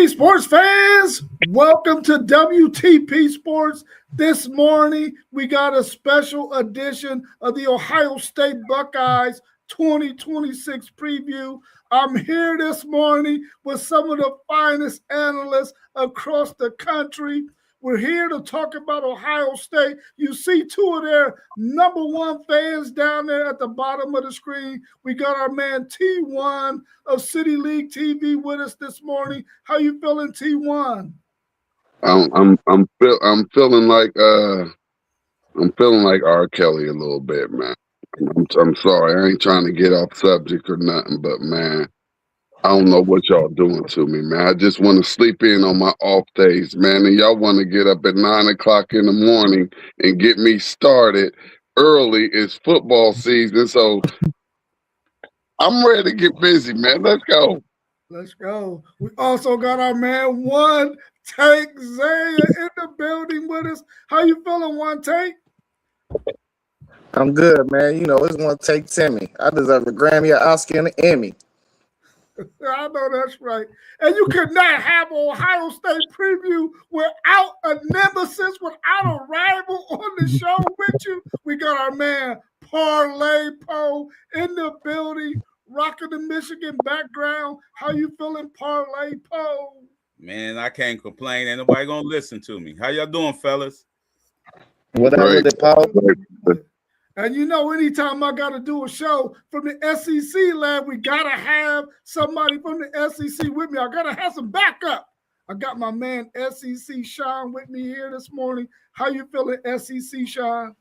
Sports fans, welcome to WTP Sports. This morning, we got a special edition of the Ohio State Buckeyes 2026 preview. I'm here this morning with some of the finest analysts across the country. We're here to talk about Ohio State. You see two of their number one fans down there at the bottom of the screen. We got our man T1 of City League TV with us this morning. How you feeling, T1? I'm feeling like R. Kelly a little bit, man. I'm sorry, I ain't trying to get off subject or nothing, but man, I don't know what y'all doing to me, man. I just want to sleep in on my off days, man. And y'all want to get up at 9 o'clock in the morning and get me started early. It's football season, so I'm ready to get busy, man. Let's go. Let's go. We also got our man One Take Zaya in the building with us. How you feeling, One Take? I'm good, man. You know, it's One Take Timmy. I deserve a Grammy, an Oscar, and an Emmy. I know that's right. And you could not have an Ohio State preview without a nemesis, without a rival on the show with you. We got our man Parlay Poe in the building, rocking the Michigan background. How you feeling, Parlay Poe? Man, I can't complain. Ain't nobody gonna listen to me. How y'all doing, fellas? Whatever the Paul. And you know, anytime I got to do a show from the SEC lab, we got to have somebody from the SEC with me. I got to have some backup. I got my man SEC Sean with me here this morning. How you feeling, SEC Sean?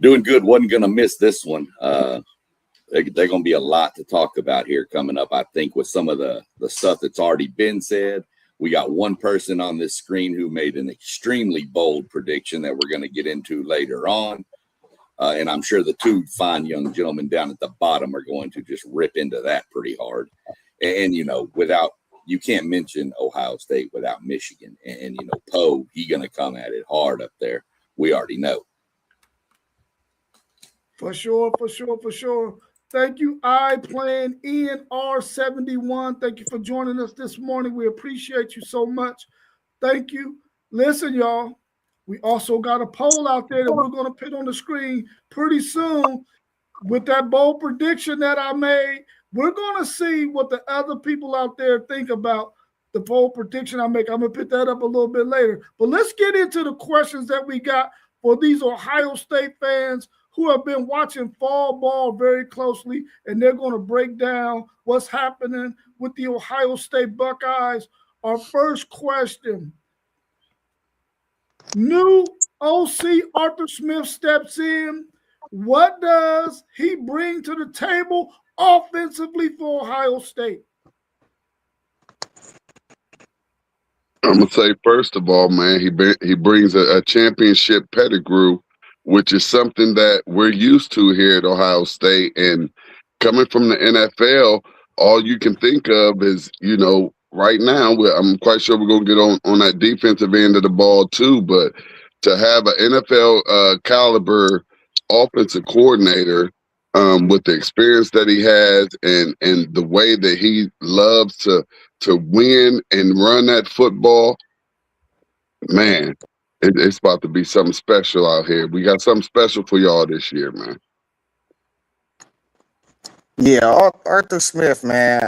Doing good. Wasn't going to miss this one. They're going to be a lot to talk about here coming up, I think, with some of the stuff that's already been said. We got one person on this screen who made an extremely bold prediction that we're going to get into later on. And I'm sure the two fine young gentlemen down at the bottom are going to just rip into that pretty hard. And you know, you can't mention Ohio State without Michigan. And you know, Poe, he going to come at it hard up there. We already know. For sure. Thank you, iPlan ENR71. Thank you for joining us this morning. We appreciate you so much. Thank you. Listen, y'all. We also got a poll out there that we're going to put on the screen pretty soon with that bold prediction that I made. We're going to see what the other people out there think about the bold prediction I make. I'm going to pick that up a little bit later. But let's get into the questions that we got for these Ohio State fans who have been watching fall ball very closely, and they're going to break down what's happening with the Ohio State Buckeyes. Our first question. New OC Arthur Smith steps in. What does he bring to the table offensively for Ohio State? I'm gonna say first of all, man, he brings a championship pedigree, which is something that we're used to here at Ohio State. And coming from the NFL, all you can think of is, you know, right now, I'm quite sure we're going to get on that defensive end of the ball too, but to have an NFL caliber offensive coordinator with the experience that he has and the way that he loves to win and run that football, man, it's about to be something special out here. We got something special for y'all this year, man. Yeah, Arthur Smith, man.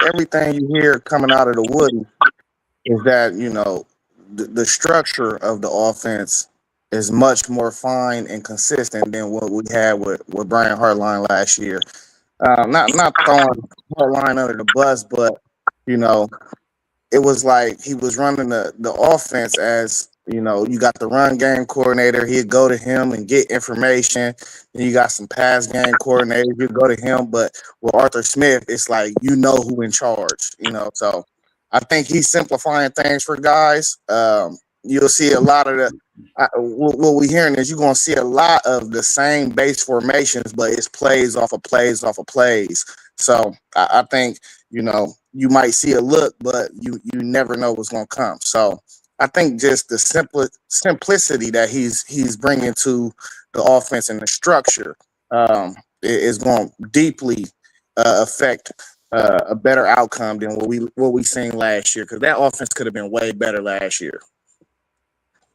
Everything you hear coming out of the Woody is that, you know, the structure of the offense is much more fine and consistent than what we had with Brian Hartline last year. Not throwing Hartline under the bus, but, you know, it was like he was running the offense as, you know, you got the run game coordinator. He'd go to him and get information. Then you got some pass game coordinators. You go to him. But with Arthur Smith, it's like, you know who in charge, you know. So I think he's simplifying things for guys. You'll see a lot of what we're hearing is you're going to see a lot of the same base formations, but it's plays off of plays off of plays. So I think, you know, you might see a look, but you never know what's going to come. So I think just the simplicity that he's bringing to the offense and the structure is going to deeply affect a better outcome than what we seen last year, because that offense could have been way better last year.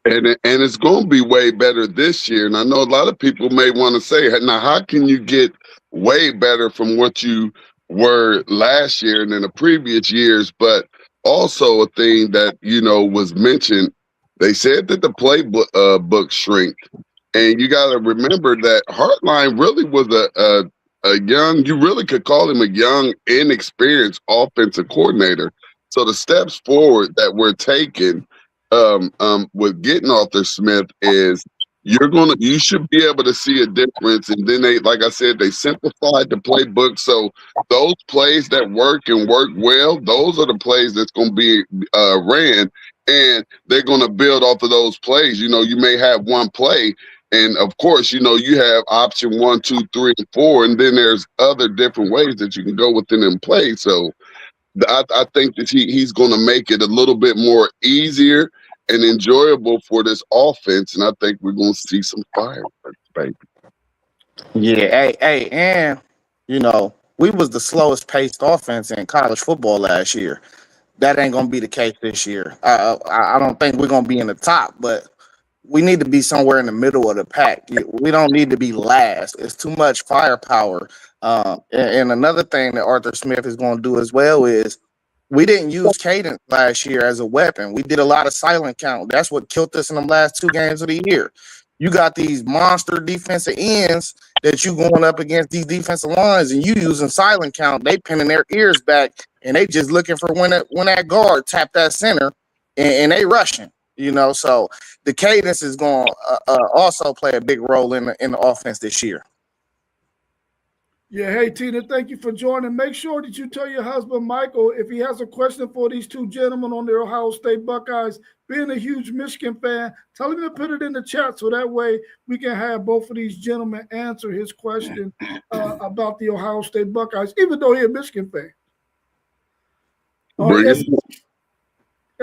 And it's going to be way better this year. And I know a lot of people may want to say, now, how can you get way better from what you were last year and in the previous years? But also a thing that, was mentioned, they said that the playbook book shrink. And you got to remember that Hartline really was a young, you really could call him a young, inexperienced offensive coordinator. So the steps forward that we're taking with getting Arthur Smith is you should be able to see a difference. And then they, like I said, they simplified the playbook. So those plays that work and work well, those are the plays that's going to be ran, and they're going to build off of those plays. You may have one play, and of course, you have option 1, 2, 3, and 4, and then there's other different ways that you can go within them plays. So I think that he's going to make it a little bit more easier and enjoyable for this offense, and I think we're going to see some fireworks, baby. Yeah, hey, and we was the slowest paced offense in college football last year. That ain't gonna be the case this year. I don't think we're gonna be in the top, but we need to be somewhere in the middle of the pack. We don't need to be last. It's too much firepower. And another thing that Arthur Smith is going to do as well is we didn't use cadence last year as a weapon. We did a lot of silent count. That's what killed us in the last 2 games of the year. You got these monster defensive ends that you going up against these defensive lines, and you using silent count. They pinning their ears back, and they just looking for when that guard tap that center, and they rushing. So the cadence is going to also play a big role in the offense this year. Yeah, hey, Tina, thank you for joining. Make sure that you tell your husband, Michael, if he has a question for these 2 gentlemen on the Ohio State Buckeyes, being a huge Michigan fan, tell him to put it in the chat so that way we can have both of these gentlemen answer his question about the Ohio State Buckeyes, even though he's a Michigan fan.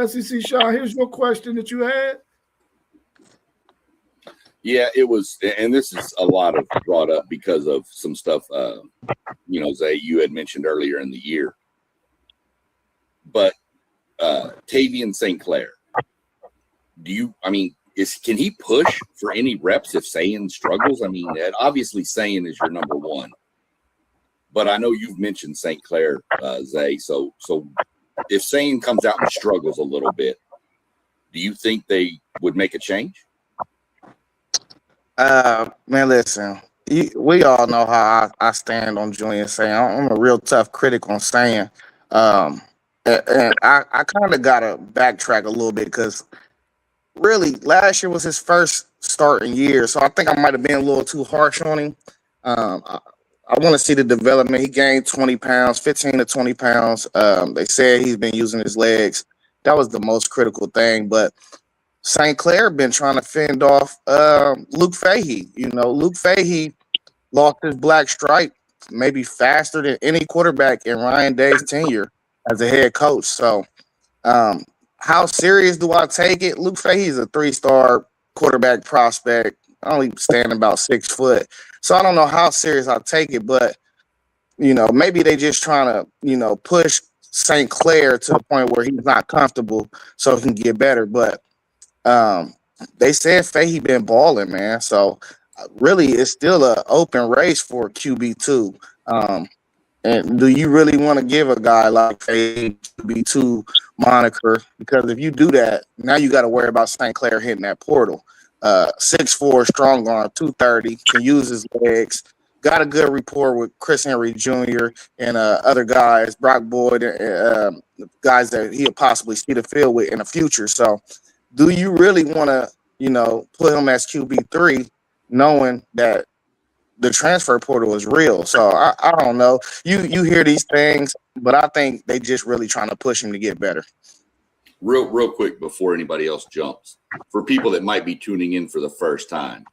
SEC Shaw, here's your question that you had. Yeah, it was, and this is a lot of brought up because of some stuff, Zay, you had mentioned earlier in the year. But Tavian St. Clair, can he push for any reps if Sayin struggles? Obviously Sayin is your number 1, but I know you've mentioned St. Clair, Zay. So if Sayin comes out and struggles a little bit, do you think they would make a change? Man, listen, we all know how I stand on Julian Sayin. I'm a real tough critic on Sayin. And I kind of got to backtrack a little bit because really last year was his first starting year. So I think I might have been a little too harsh on him. I want to see the development. He gained 20 pounds, 15 to 20 pounds. They said he's been using his legs. That was the most critical thing. But St. Clair been trying to fend off Luke Fahey. Luke Fahey lost his black stripe maybe faster than any quarterback in Ryan Day's tenure as a head coach. So how serious do I take it? Luke Fahey is a 3-star quarterback prospect, only standing about 6 foot. So I don't know how serious I take it, but, maybe they just trying to, push St. Clair to the point where he's not comfortable so he can get better. But they said Fahey been balling, man. So really, it's still an open race for QB2. And do you really want to give a guy like Fahey QB2 moniker? Because if you do that, now you got to worry about St. Clair hitting that portal. 6'4", strong arm, 230, can use his legs. Got a good rapport with Chris Henry Jr. and other guys, Brock Boyd, guys that he'll possibly see the field with in the future. So do you really want to, put him as QB3 knowing that the transfer portal is real? So I don't know. You hear these things, but I think they just really trying to push him to get better. Real quick before anybody else jumps, for people that might be tuning in for the first time,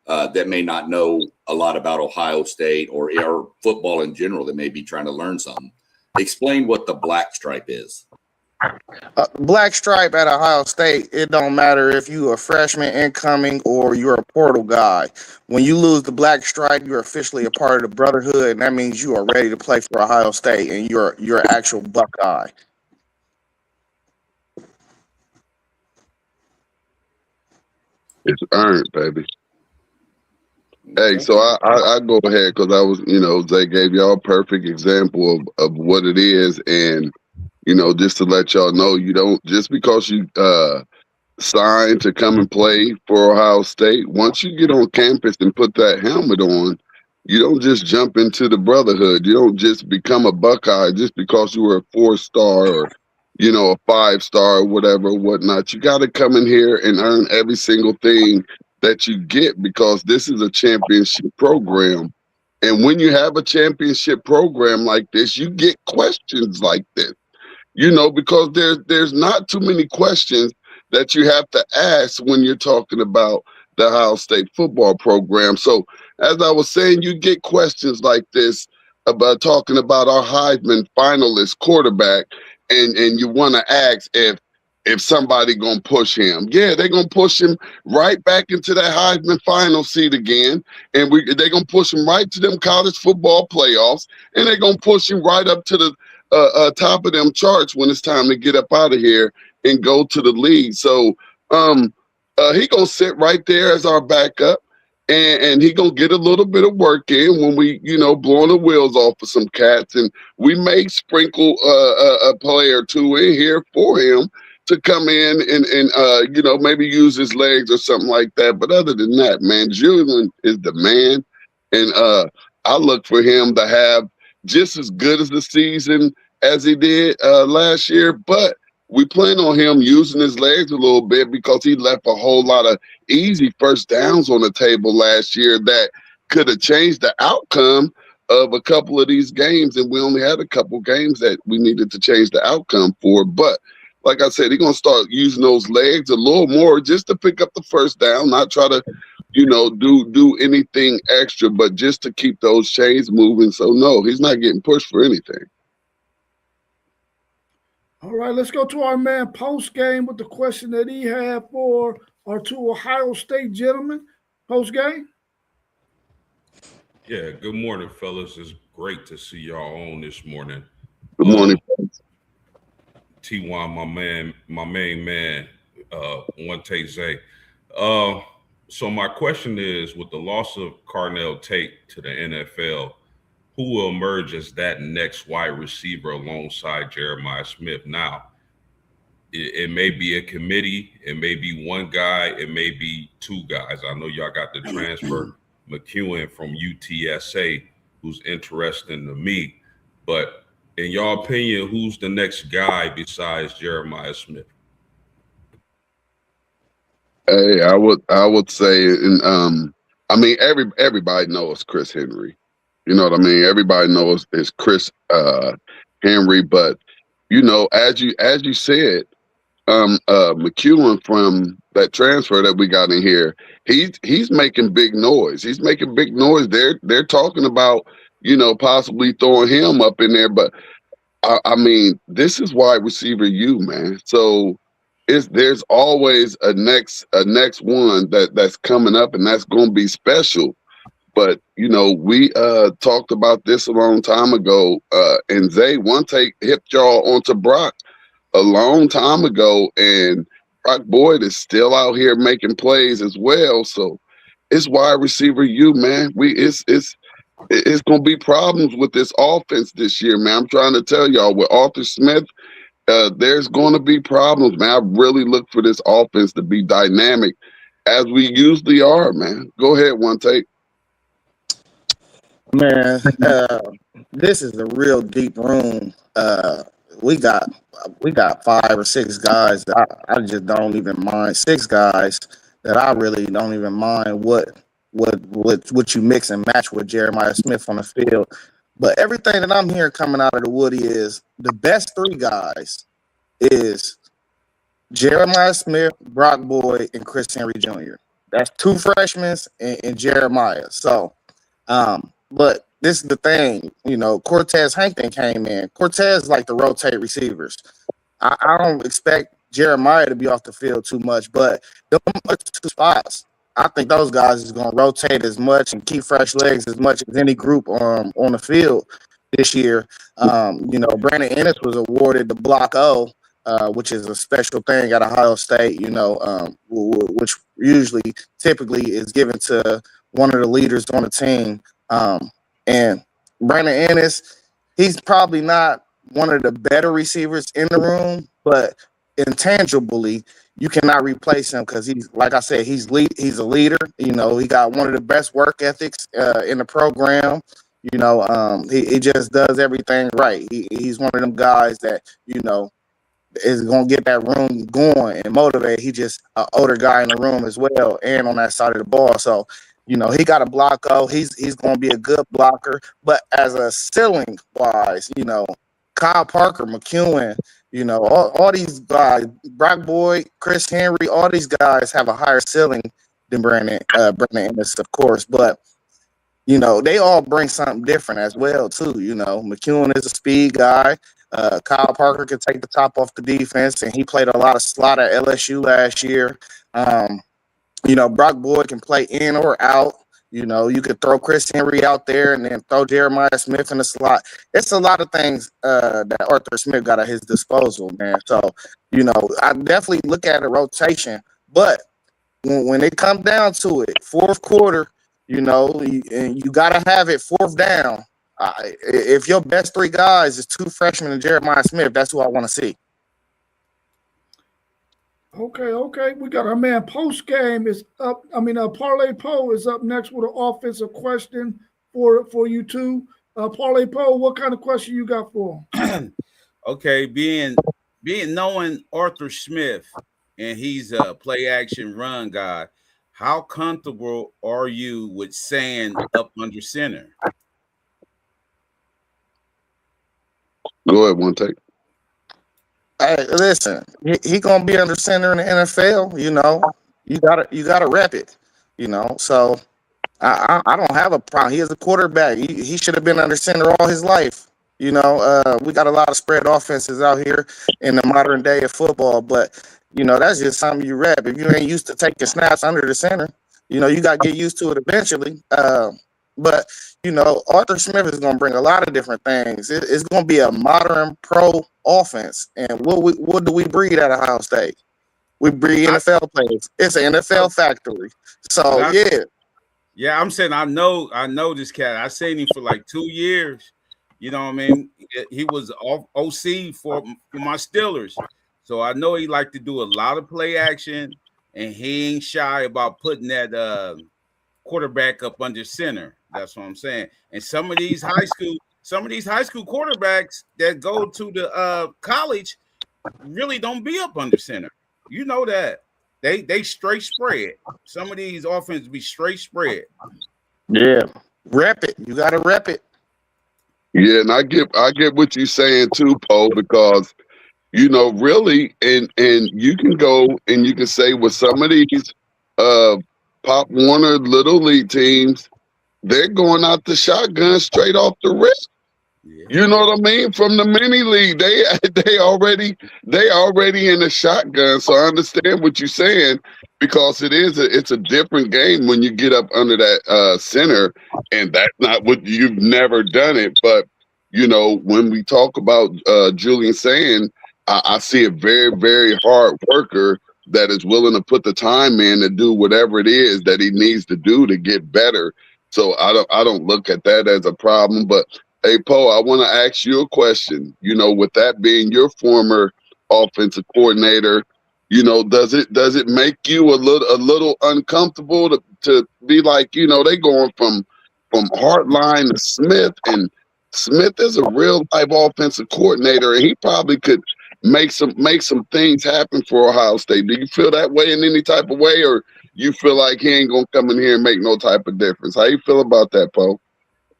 that may not know a lot about Ohio State or football in general, that may be trying to learn something, explain what the black stripe is. Black stripe at Ohio State, it don't matter if you a freshman incoming or you're a portal guy. When you lose the black stripe, you're officially a part of the brotherhood, and that means you are ready to play for Ohio State and you're an actual Buckeye. It's earned, baby. Hey, so I go ahead because I was, Zay gave y'all a perfect example of what it is. And, just to let y'all know, you don't, just because you sign to come and play for Ohio State, once you get on campus and put that helmet on, you don't just jump into the brotherhood. You don't just become a Buckeye just because you were a 4-star or, a 5-star or whatnot. You got to come in here and earn every single thing that you get because this is a championship program. And when you have a championship program like this, you get questions like this, because there's not too many questions that you have to ask when you're talking about the Ohio State football program. So as I was saying, you get questions like this about talking about our Heisman finalist quarterback, and you want to ask if somebody gonna push him. Yeah, they're gonna push him right back into that Heisman final seat again, and they're gonna push him right to them college football playoffs, and they're gonna push him right up to the top of them charts when it's time to get up out of here and go to the league. So he gonna sit right there as our backup, and he gonna get a little bit of work in when we, blowing the wheels off of some cats, and we may sprinkle a player or two in here for him to come in and maybe use his legs or something like that. But other than that, man, Julian is the man, and I look for him to have just as good as the season as he did last year, but we plan on him using his legs a little bit because he left a whole lot of easy first downs on the table last year that could have changed the outcome of a couple of these games. And we only had a couple games that we needed to change the outcome for. But like I said, he's going to start using those legs a little more just to pick up the first down, not try to, do anything extra, but just to keep those chains moving. So, no, he's not getting pushed for anything. All right, let's go to our man post game with the question that he had for our two Ohio State gentlemen. Post game. Yeah, good morning, fellas. It's great to see y'all on this morning. Good morning. T1, my main man, Wante Zay. So my question is, with the loss of Carnell Tate to the NFL, who will emerge as that next wide receiver alongside Jeremiah Smith? Now, it may be a committee, it may be one guy, it may be two guys. I know y'all got the transfer, McEwen from UTSA, who's interesting to me. But in your opinion, who's the next guy besides Jeremiah Smith? Hey, I would say, and everybody knows Chris Henry. You know what I mean? Everybody knows it's Chris Henry, but as you said, McEwen from that transfer that we got in here, he's making big noise. He's making big noise. They're talking about possibly throwing him up in there, but this is wide receiver U, man. So there's always a next one that's coming up, and that's going to be special. But, we talked about this a long time ago, and Zay hipped y'all onto Brock a long time ago, and Brock Boyd is still out here making plays as well. So it's wide receiver U, man. It's going to be problems with this offense this year, man. I'm trying to tell y'all, with Arthur Smith, there's going to be problems, man. I really look for this offense to be dynamic, as we usually are, man. Go ahead, Wante. Man, this is a real deep room. We got 5 or 6 guys that I just don't even mind. 6 guys that I really don't even mind what you mix and match with Jeremiah Smith on the field. But everything that I'm hearing coming out of the Woody is the best 3 guys is Jeremiah Smith, Brock Boyd, and Chris Henry Jr. That's 2 freshmen and Jeremiah. So, but this is the thing, Cortez Hankton came in. Cortez like to rotate receivers. I don't expect Jeremiah to be off the field too much, but them other two spots, I think those guys is going to rotate as much and keep fresh legs as much as any group on the field this year. Brandon Ennis was awarded the Block O, which is a special thing at Ohio State, which typically is given to one of the leaders on the team. And Brandon Ennis, he's probably not one of the better receivers in the room, but intangibly, you cannot replace him because he's, like I said, he's a leader. He got one of the best work ethics in the program. He just does everything right. He's one of them guys that, is going to get that room going and motivate. He just an older guy in the room as well and on that side of the ball. So, he got a block. He's going to be a good blocker. But as a ceiling wise, Kyle Parker, McEwen, all these guys, Brock Boyd, Chris Henry, all these guys have a higher ceiling than Brandon Ennis, of course. But, they all bring something different as well, too. McEwen is a speed guy. Kyle Parker can take the top off the defense, and he played a lot of slot at LSU last year. Brock Boyd can play in or out. You could throw Chris Henry out there and then throw Jeremiah Smith in the slot. It's a lot of things that Arthur Smith got at his disposal, man. So, I definitely look at a rotation. But when it comes down to it, fourth quarter, and you got to have it fourth down. If your best three guys is two freshmen and Jeremiah Smith, that's who I want to see. Okay. We got our man Post Game is up. Parlay Poe is up next with an offensive question for you two. Parlay Poe, what kind of question you got for him? Okay, being knowing Arthur Smith and he's a play action run guy, how comfortable are you with saying up under center? Go ahead, one take. Hey, listen, he gonna be under center in the NFL. You gotta rep it. So I don't have a problem. He is a quarterback. He should have been under center all his life. We got a lot of spread offenses out here in the modern day of football, but that's just something you rep. If you ain't used to taking snaps under the center, you got to get used to it eventually. But Arthur Smith is going to bring a lot of different things. It's going to be a modern pro offense. And what do we breed at Ohio State? We breed NFL players. It's an NFL factory. So yeah. I'm saying I know this cat. I seen him for like 2 years. You know what I mean? He was OC for my Steelers, so I know he like to do a lot of play action, and he ain't shy about putting that quarterback up under center. That's what I'm saying. And some of these high school quarterbacks that go to the college really don't be up under center. You know that they straight spread. Some of these offenses be straight spread. Yeah, rep it. You got to rep it. Yeah, and I get what you're saying too, Poe, because really, and you can go and you can say with some of these Pop Warner Little League teams, they're going out the shotgun straight off the rip. Yeah. You know what I mean? From the mini league, they already in the shotgun. So I understand what you're saying, because it's a different game when you get up under that center, and that's not what you've never done it. But when we talk about Julian saying, I see a very, very hard worker that is willing to put the time in to do whatever it is that he needs to do to get better. So I don't look at that as a problem. But hey, Poe, I want to ask you a question. With that being your former offensive coordinator, does it make you a little uncomfortable to be like, they going from Hartline to Smith, and Smith is a real life offensive coordinator, and he probably could make some things happen for Ohio State. Do you feel that way in any type of way, or you feel like he ain't gonna come in here and make no type of difference? How you feel about that, Poe?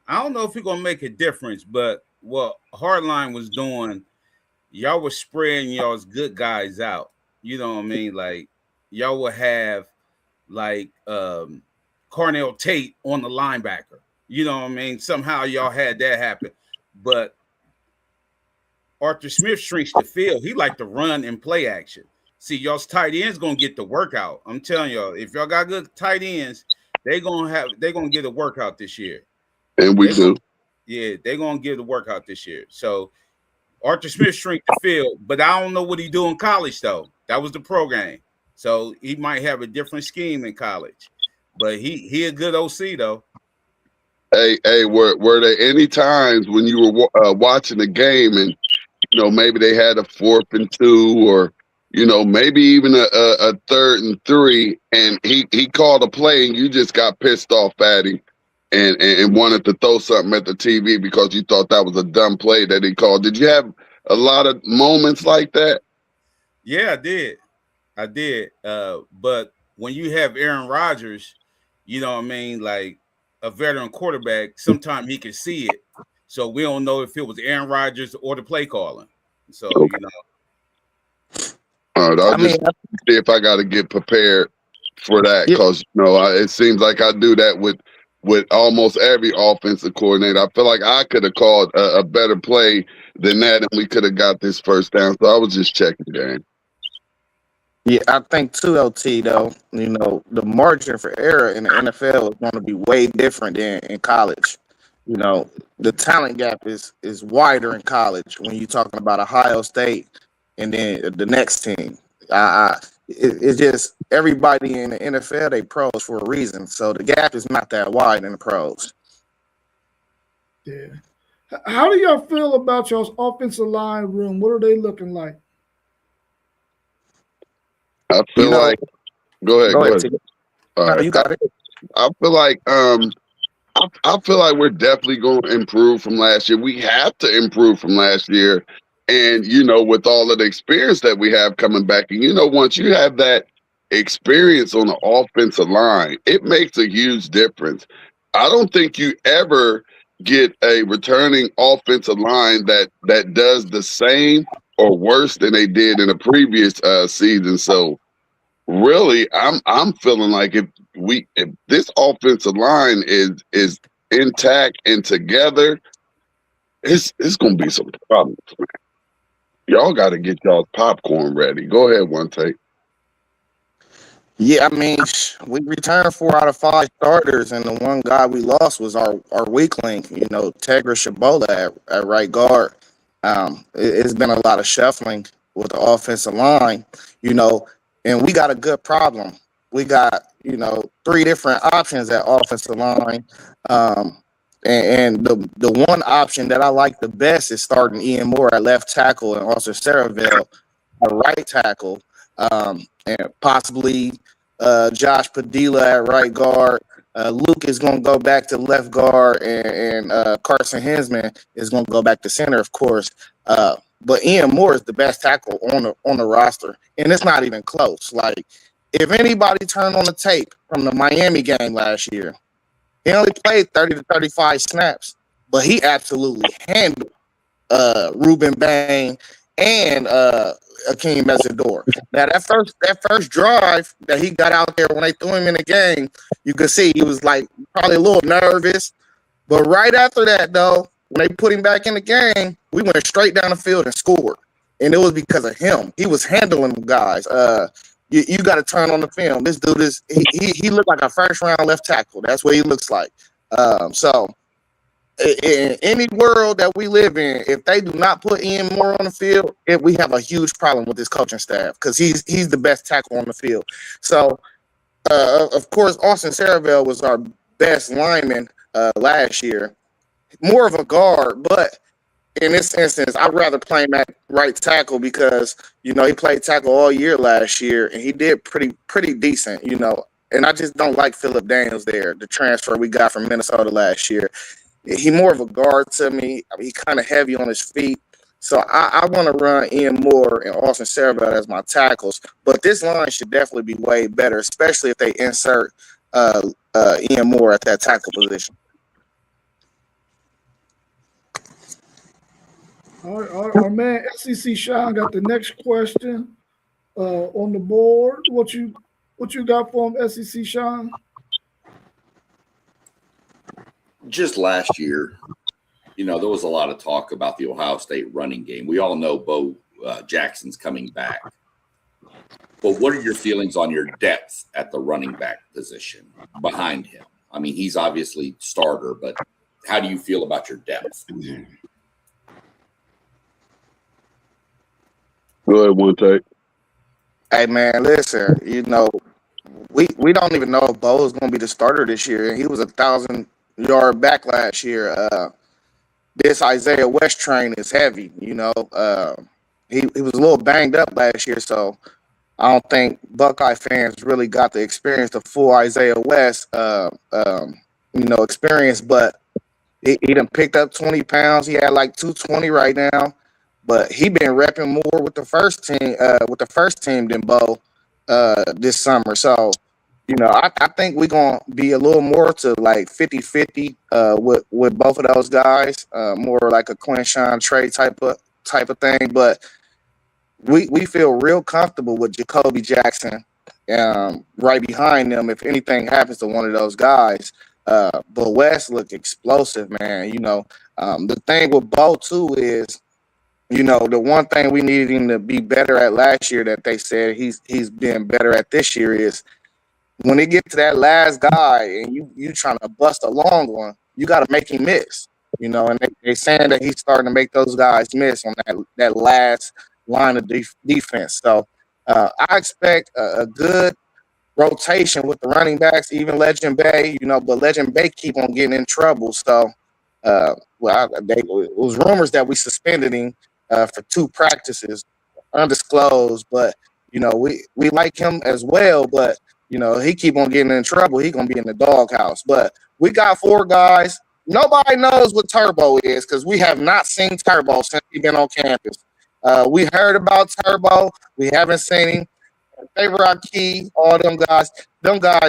I don't know if he's gonna make a difference, but what Hardline was doing, y'all were spreading y'all's good guys out. You know what I mean? Like y'all would have like Cornell Tate on the linebacker. You know what I mean? Somehow y'all had that happen, but Arthur Smith shrinks the field. He like to run and play action. See, y'all's tight ends gonna get the workout. I'm telling y'all, if y'all got good tight ends, they're gonna get a workout this year. And we do. Yeah, they're gonna get the workout this year. So Arthur Smith shrink the field, but I don't know what he do in college though. That was the program. So he might have a different scheme in college. But he a good OC though. Hey, were there any times when you were watching the game and maybe they had a 4th and 2 or maybe even a 3rd and 3 and he called a play and you just got pissed off at him and wanted to throw something at the TV because you thought that was a dumb play that he called? Did you have a lot of moments like that? Yeah, I did. But when you have Aaron Rodgers, you know what I mean, like a veteran quarterback, sometimes he can see it. So we don't know if it was Aaron Rodgers or the play calling. So, Okay. All right, I'll just see if I got to get prepared for that because it seems like I do that with almost every offensive coordinator. I feel like I could have called a better play than that, and we could have got this first down. So I was just checking, Dan. Yeah, I think too, LT, though, the margin for error in the NFL is going to be way different than in college. The talent gap is wider in college when you're talking about Ohio State and then the next team. It's just everybody in the NFL, they pros for a reason. So the gap is not that wide in the pros. Yeah. How do y'all feel about y'all's offensive line room? What are they looking like? I feel like go ahead. All right. You got it. I feel like I feel like we're definitely going to improve from last year. We have to improve from last year. And, with all of the experience that we have coming back, and, once you have that experience on the offensive line, it makes a huge difference. I don't think you ever get a returning offensive line that does the same or worse than they did in the previous season. So really, I'm feeling like if this offensive line is intact and together, it's gonna be some problems, man. Y'all got to get y'all's popcorn ready. Go ahead, one take. Yeah, I mean, we returned 4 out of 5 starters, and the one guy we lost was our weak link, Tegra Shabola at right guard. It's been a lot of shuffling with the offensive line, and we got a good problem. We got, 3 different options at offensive line. And the one option that I like the best is starting Ian Moore at left tackle and also Saraville at right tackle, and possibly Josh Padilla at right guard. Luke is going to go back to left guard, and Carson Hinsman is going to go back to center, of course. But Ian Moore is the best tackle on the roster, and it's not even close. Like, if anybody turned on the tape from the Miami game last year, he only played 30 to 35 snaps, but he absolutely handled Ruben Bain and Akeem Mesidor. Now that first drive that he got out there when they threw him in the game, you could see he was like probably a little nervous. But right after that, though, when they put him back in the game, we went straight down the field and scored. And it was because of him. He was handling them guys. You got to turn on the film. This dude he looked like a first round left tackle. That's what he looks like. So in any world that we live in, if they do not put Ian Moore on the field, we have a huge problem with this coaching staff because he's the best tackle on the field. So of course, Austin Saraville was our best lineman last year, more of a guard, but in this instance, I'd rather play him at right tackle because, he played tackle all year last year, and he did pretty decent, And I just don't like Phillip Daniels there, the transfer we got from Minnesota last year. He more of a guard to me. I mean, he kind of heavy on his feet. So I want to run Ian Moore and Austin Saraville as my tackles. But this line should definitely be way better, especially if they insert Ian Moore at that tackle position. Our man SEC Sean got the next question on the board. What you got for him, SEC Sean? Just last year, there was a lot of talk about the Ohio State running game. We all know Bo Jackson's coming back. But what are your feelings on your depth at the running back position behind him? I mean, he's obviously starter, but how do you feel about your depth? Go ahead, one take. Hey man, listen, we don't even know if Bo is going to be the starter this year. He was 1,000-yard back last year. This Isaiah West train is heavy. He was a little banged up last year, so I don't think Buckeye fans really got to experience the full Isaiah West, experience. But he done picked up 20 pounds. He had like 220 right now. But he been repping more with the first team than Bo this summer. So, I think we're gonna be a little more to like 50-50 with both of those guys, more like a Quinshawn Trey type of thing. But we feel real comfortable with Jacoby Jackson right behind them. If anything happens to one of those guys, but West looked explosive, man. The thing with Bo too is, the one thing we needed him to be better at last year that they said he's been better at this year is when they get to that last guy and you trying to bust a long one, you got to make him miss. And they're saying that he's starting to make those guys miss on that last line of defense. So I expect a good rotation with the running backs, even Legend Bay. But Legend Bay keep on getting in trouble. So it was rumors that we suspended him for 2 practices, undisclosed, but we like him as well, but he keep on getting in trouble. He gonna be in the doghouse. But we got 4 guys. Nobody knows what Turbo is because we have not seen Turbo since he's been on campus. We heard about Turbo, we haven't seen him. Favorite Key, all them guys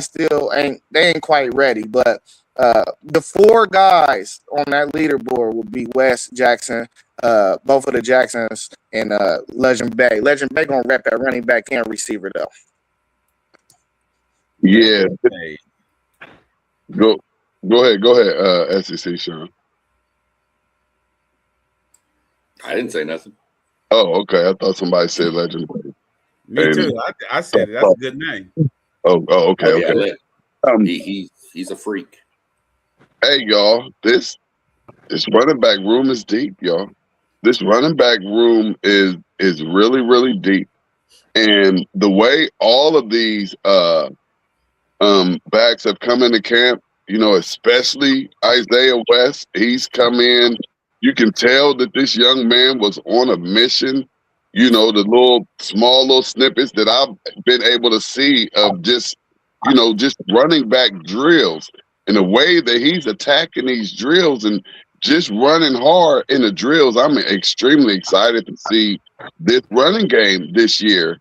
still ain't quite ready, but the 4 guys on that leaderboard would be West, Jackson, both of the Jacksons, and Legend Bay. Legend Bay gonna rep that running back and receiver though. Yeah. Go ahead, SEC Sean. I didn't say nothing. Oh, okay. I thought somebody said Legend Bay. Me too. I said it. That's a good name. Oh, okay, okay. Yeah, he's a freak. Hey, y'all, this running back room is deep, y'all. This running back room is really, really deep. And the way all of these backs have come into camp, especially Isaiah West, he's come in. You can tell that this young man was on a mission. The small little snippets that I've been able to see of just running back drills and the way that he's attacking these drills and just running hard in the drills. I'm extremely excited to see this running game this year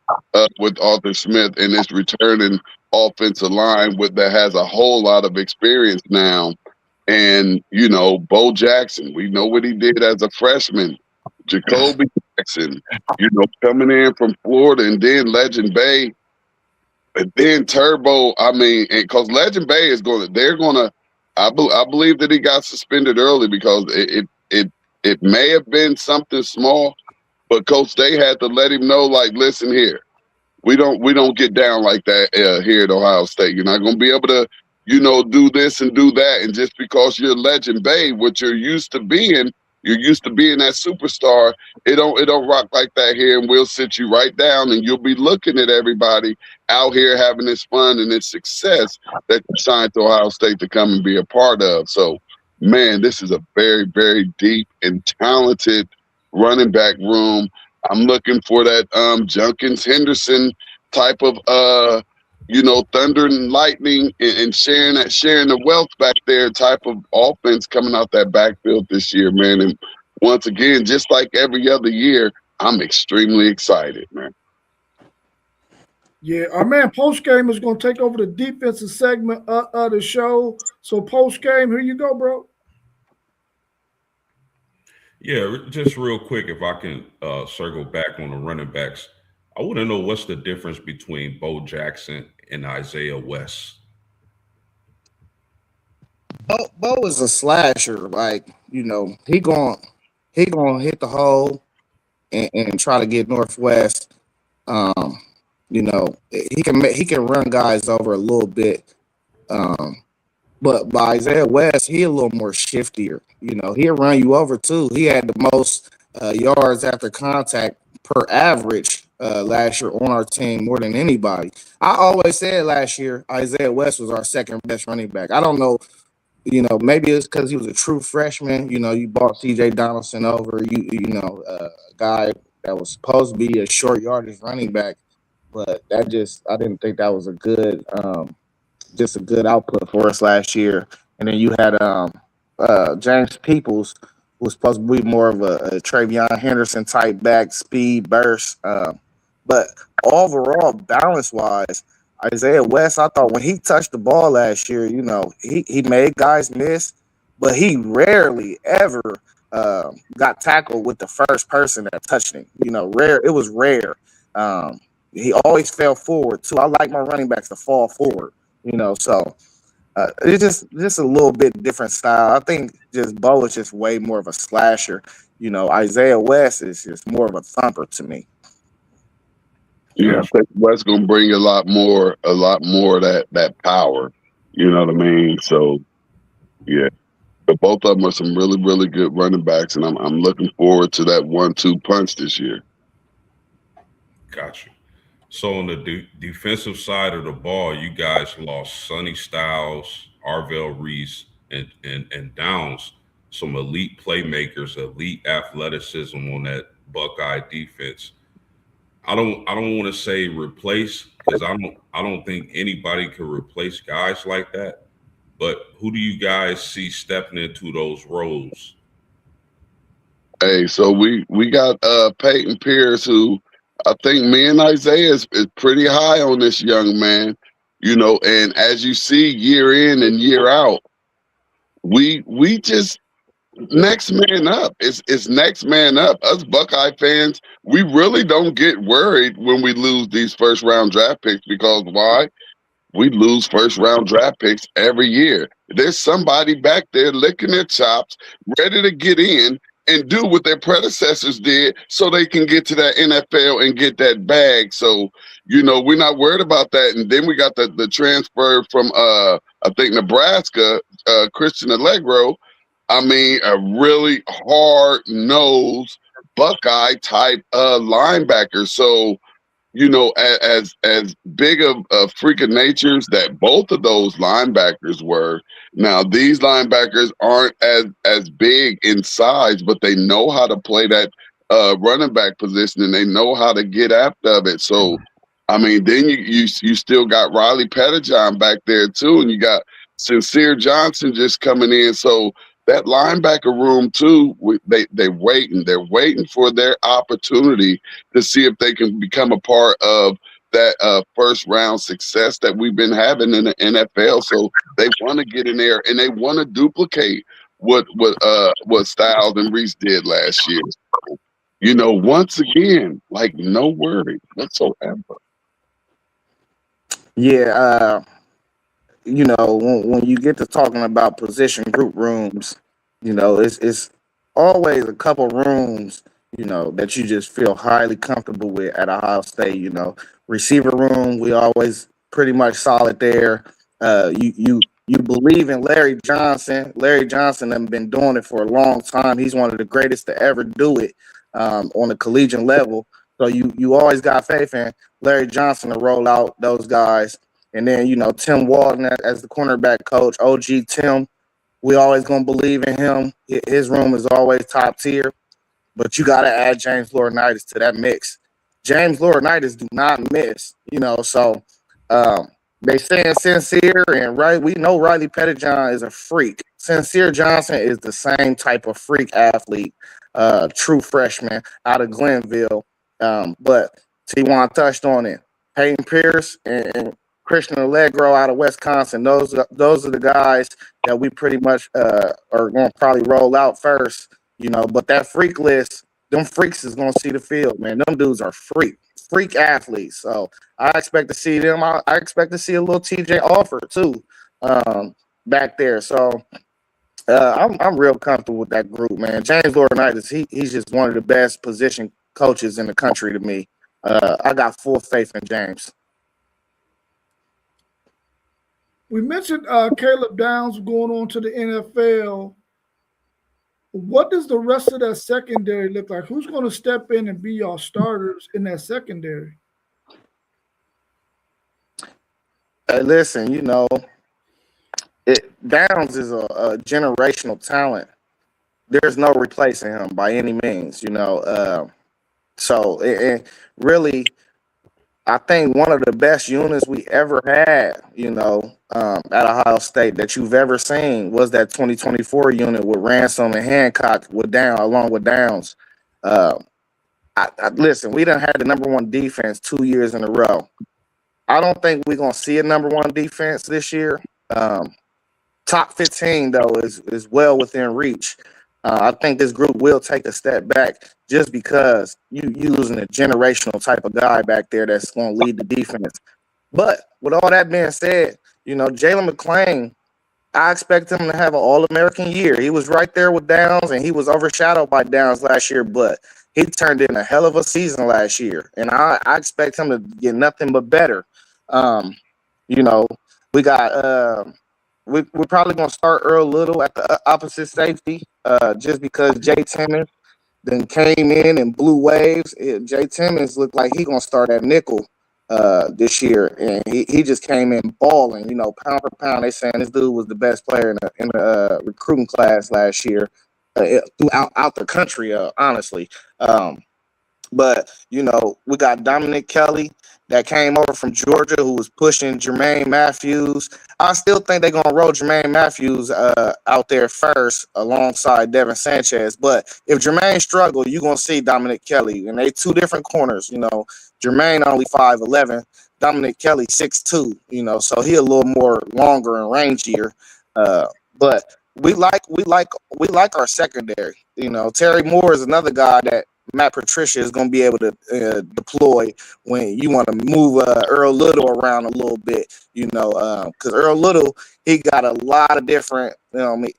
with Arthur Smith and this returning offensive line that has a whole lot of experience now. And, Bo Jackson, we know what he did as a freshman. Jacoby Jackson, coming in from Florida, and then Legend Bay, and then Turbo. I mean, because Legend Bay is I believe that he got suspended early because it may have been something small, but Coach Day had to let him know, like, listen here, we don't get down like that here at Ohio State. You're not going to be able to, do this and do that, and just because you're Legend Bay, what you're used to being that superstar. It don't rock like that here, and we'll sit you right down, and you'll be looking at everybody out here having this fun and this success that you signed to Ohio State to come and be a part of. So, man, this is a very, very deep and talented running back room. I'm looking for that Junkins Henderson type of thunder and lightning and sharing the wealth back there type of offense coming out that backfield this year, man. And once again, just like every other year, I'm extremely excited, man. Yeah, our man Post Game is going to take over the defensive segment of the show. So Post Game, here you go, bro. Yeah, just real quick, if I can circle back on the running backs, I want to know what's the difference between Bo Jackson and Isaiah West. Bo is a slasher. Like, you know, he gonna hit the hole and try to get Northwest. You know, he can run guys over a little bit. But by Isaiah West, he a little more shiftier. You know, he'll run you over too. He had the most yards after contact per average last year on our team, more than anybody. I always said last year Isaiah West was our second best running back. I don't know, you know, maybe it's because he was a true freshman. You know, you bought C.J. Donaldson over, a guy that was supposed to be a short yardage running back, but I didn't think that was a good output for us last year. And then you had James Peoples, who was supposed to be more of a Travion Henderson type back, speed, burst. But overall, balance wise, Isaiah West, I thought when he touched the ball last year, you know, he made guys miss, but he rarely ever got tackled with the first person that touched him. You know, it was rare. He always fell forward too. I like my running backs to fall forward. You know, so it's just a little bit different style. I think just Bo is just way more of a slasher. You know, Isaiah West is just more of a thumper to me. Yeah, I think West's gonna bring a lot more of that power. You know what I mean? So yeah. But both of them are some really, really good running backs, and I'm looking forward to that 1-2 punch this year. Gotcha. So on the defensive side of the ball, you guys lost Sonny Styles, Arvell Reese, and Downs, some elite playmakers, elite athleticism on that Buckeye defense. I don't want to say replace, because I don't think anybody can replace guys like that. But who do you guys see stepping into those roles? Hey, so we got Peyton Pierce, who I think me and Isaiah is pretty high on this young man. You know, and as you see year in and year out, we just next man up. It's next man up. Us Buckeye fans, we really don't get worried when we lose these first round draft picks, because why? We lose first round draft picks every year. There's somebody back there licking their chops, ready to get in and do what their predecessors did so they can get to that NFL and get that bag. So, you know, we're not worried about that. And then we got the transfer from I think Nebraska, Christian Allegro. I mean, a really hard-nosed Buckeye type linebacker. So, you know, as big of freak of natures that both of those linebackers were. Now, these linebackers aren't as big in size, but they know how to play that running back position, and they know how to get after it. So, I mean, then you still got Riley Pettijohn back there too, and you got Sincere Johnson just coming in. So that linebacker room too, they're waiting for their opportunity to see if they can become a part of that first round success that we've been having in the NFL. So they want to get in there and they want to duplicate what Styles and Reese did last year. So, you know, once again, like, no worry whatsoever. Yeah, you know, when you get to talking about position group rooms, you know, it's always a couple rooms, you know, that you just feel highly comfortable with at Ohio State. You know, receiver room, we always pretty much solid there. You believe in Larry Johnson. Larry Johnson has been doing it for a long time. He's one of the greatest to ever do it on the collegiate level. So you always got faith in Larry Johnson to roll out those guys. And then, you know, Tim Walton as the cornerback coach, OG Tim, we always going to believe in him. His room is always top tier. But you got to add James Laurinaitis to that mix. James Laurinaitis do not miss, you know. So they saying Sincere, and right, we know Riley Pettijohn is a freak. Sincere Johnson is the same type of freak athlete, true freshman out of Glenville. But T1 touched on it. Peyton Pierce and Christian Allegro out of Wisconsin. Those are the guys that we pretty much are going to probably roll out first, you know. But that freak list, them freaks is going to see the field, man. Them dudes are freak athletes. So I expect to see them. I expect to see a little TJ Alford too back there. So I'm real comfortable with that group, man. James Laurinaitis, he's just one of the best position coaches in the country to me. I got full faith in James. We mentioned Caleb Downs going on to the NFL. What does the rest of that secondary look like? Who's going to step in and be your starters in that secondary? Listen, Downs is a generational talent. There's no replacing him by any means, So really, I think one of the best units we ever had, at Ohio State that you've ever seen was that 2024 unit with Ransom and Hancock along with Downs. Listen, we done had the number one defense 2 years in a row. I don't think we're gonna see a number one defense this year. Top 15 though is well within reach. I think this group will take a step back just because you losing a generational type of guy back there that's going to lead the defense. But with all that being said, Jalen McClain, I expect him to have an All-American year. He was right there with Downs, and he was overshadowed by Downs last year, but he turned in a hell of a season last year, and I expect him to get nothing but better. We got we're probably going to start Earl Little at the opposite safety just because Jay Timmons then came in and blew waves. Jay Timmons looked like he going to start at nickel this year, and he just came in balling. Pound for pound, they saying this dude was the best player in the recruiting class last year throughout the country, honestly. But we got Dominic Kelly that came over from Georgia who was pushing Jermaine Matthews. I still think they're going to roll Jermaine Matthews out there first alongside Devin Sanchez. But if Jermaine struggle, you're going to see Dominic Kelly. And they two different corners. Jermaine only 5'11", Dominic Kelly 6'2", so he a little more longer and rangier. But we like our secondary. Terry Moore is another guy that Matt Patricia is going to be able to deploy when you want to move Earl Little around a little bit, because Earl Little, he got a lot of different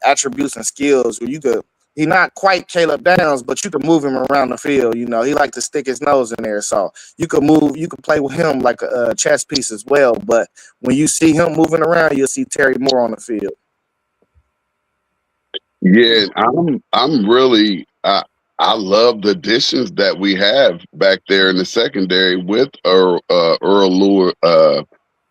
attributes and skills where he's not quite Caleb Downs, but you can move him around the field. He like to stick his nose in there, so you can play with him like a chess piece as well. But when you see him moving around, you'll see Terry Moore on the field. Yeah, I'm really I love the additions that we have back there in the secondary with Earl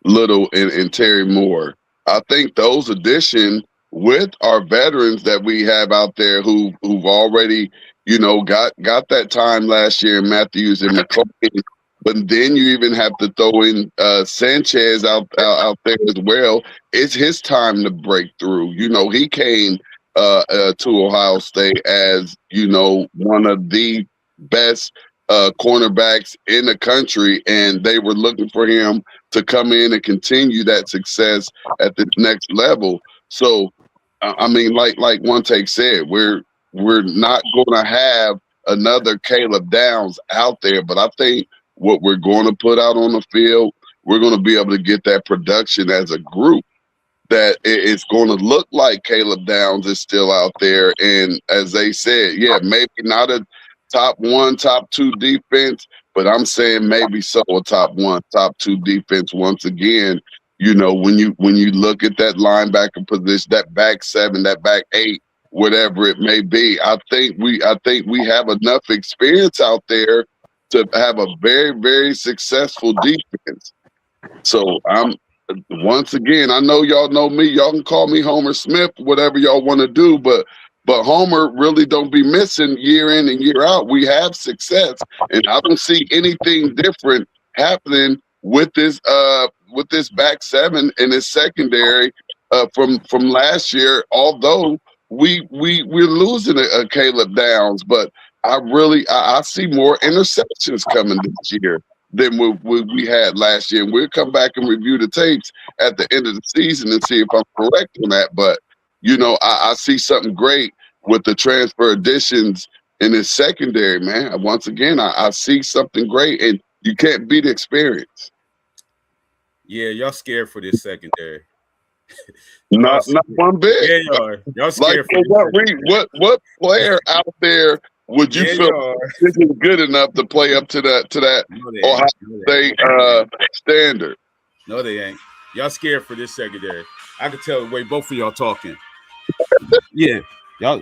Little and Terry Moore. I think those additions with our veterans that we have out there who've already, got that time last year in Matthews and McCoy. But then you even have to throw in Sanchez out there as well. It's his time to break through. He came to Ohio State as one of the best cornerbacks in the country, and they were looking for him to come in and continue that success at the next level. So, like One Take said, we're not going to have another Caleb Downs out there, but I think what we're going to put out on the field, we're going to be able to get that production as a group that it's going to look like Caleb Downs is still out there. And as they said, yeah, maybe not a top 1, top 2 defense, but I'm saying maybe so a top 1, top 2 defense once again. When you look at that linebacker position, that back 7, that back 8, whatever it may be, I think we have enough experience out there to have a very, very successful defense. So once again, I know y'all know me. Y'all can call me Homer Smith, whatever y'all want to do, but Homer really don't be missing year in and year out. We have success, and I don't see anything different happening with this back 7 and this secondary from last year. Although we're losing a Caleb Downs, but I see more interceptions coming this year than we had last year. And we'll come back and review the tapes at the end of the season and see if I'm correct on that. But, I see something great with the transfer additions in this secondary, man. Once again, I see something great, and you can't beat experience. Yeah, y'all scared for this secondary. Not one bit. Yeah, y'all are. Y'all Like scared for what player out there would you feel isn't good enough to play up to that Ohio State standard? No, they ain't. Y'all scared for this secondary. I can tell the way both of y'all talking. Yeah, y'all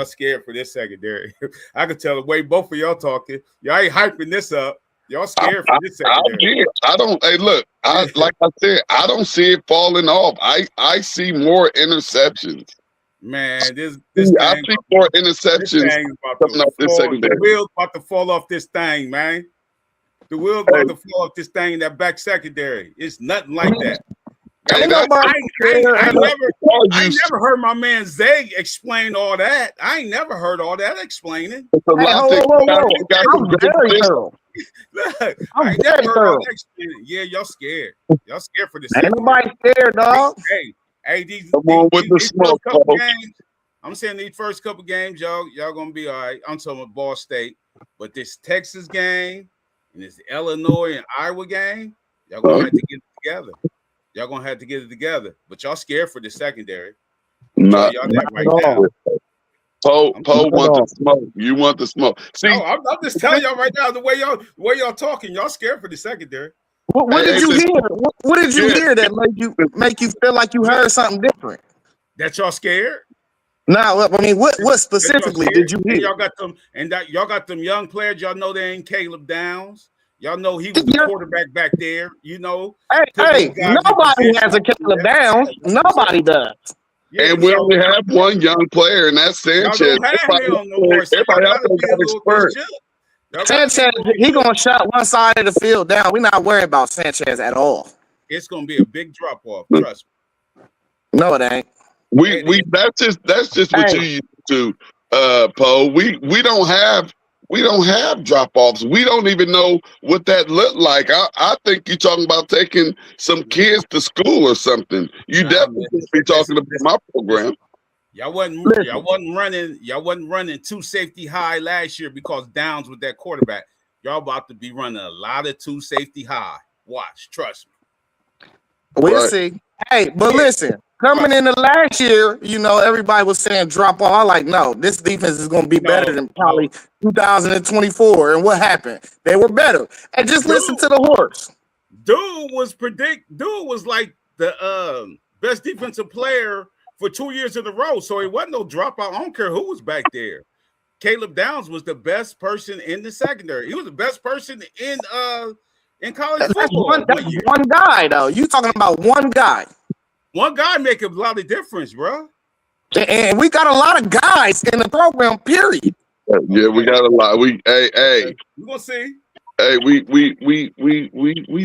scared for this secondary. I can tell the way both of y'all talking. Y'all ain't hyping this up. Y'all scared for this secondary. I don't. Hey, look. Like I said, I don't see it falling off. I see more interceptions. Man, this I see more interceptions coming up this secondary. The wheel's about to fall off this thing, man. The wheel's about to fall off this thing in that back secondary. It's nothing like that. Hey, I never heard my man Zay explain all that. I ain't never heard all that explaining. I'm very thorough. Look, I ain't never heard all that explaining. Yeah, y'all scared. Y'all scared for this. Ain't nobody scared, dog. Hey, these smoke, couple games, I'm saying these first couple games, y'all gonna be all right. I'm talking about Ball State, but this Texas game and this Illinois and Iowa game, y'all gonna have to get it together. Y'all gonna have to get it together, but y'all scared for the secondary. Not y'all that right now. Poe want the smoke. You want the smoke. See, no, I'm just telling y'all right now the way y'all talking. Y'all scared for the secondary. What did you hear? What did you hear that make you feel like you heard something different? That y'all scared? Nah, I mean, what specifically did you hear? Y'all got them young players. Y'all know they ain't Caleb Downs. Y'all know he was the quarterback back there. You know. Hey, nobody has a Caleb Downs. Nobody does. Yeah, and we only have one young player, and that's Sanchez. Everybody else got expert. Sanchez, he gonna shot one side of the field down. We're not worried about Sanchez at all. It's gonna be a big drop off. Trust me. No, it ain't. That's just what you used to, Poe. We don't have drop offs. We don't even know what that looked like. I think you're talking about taking some kids to school or something. You definitely be talking about my program. Y'all wasn't running two safety high last year because Downs with that quarterback. Y'all about to be running a lot of two safety high. Watch, trust me. We'll see. Hey, but listen, coming into last year, you know, everybody was saying drop off. I'm like, no, this defense is going to be better than probably 2024. And what happened? They were better. And just listen to the horse. Dude was like the best defensive player for 2 years in a row. So it wasn't no dropout. I don't care who was back there. Caleb Downs was the best person in the secondary. He was the best person in college football. That's one guy, though. You talking about one guy. One guy make a lot of difference, bro. And we got a lot of guys in the program, period. Yeah, we got a lot. We gonna see. Hey, we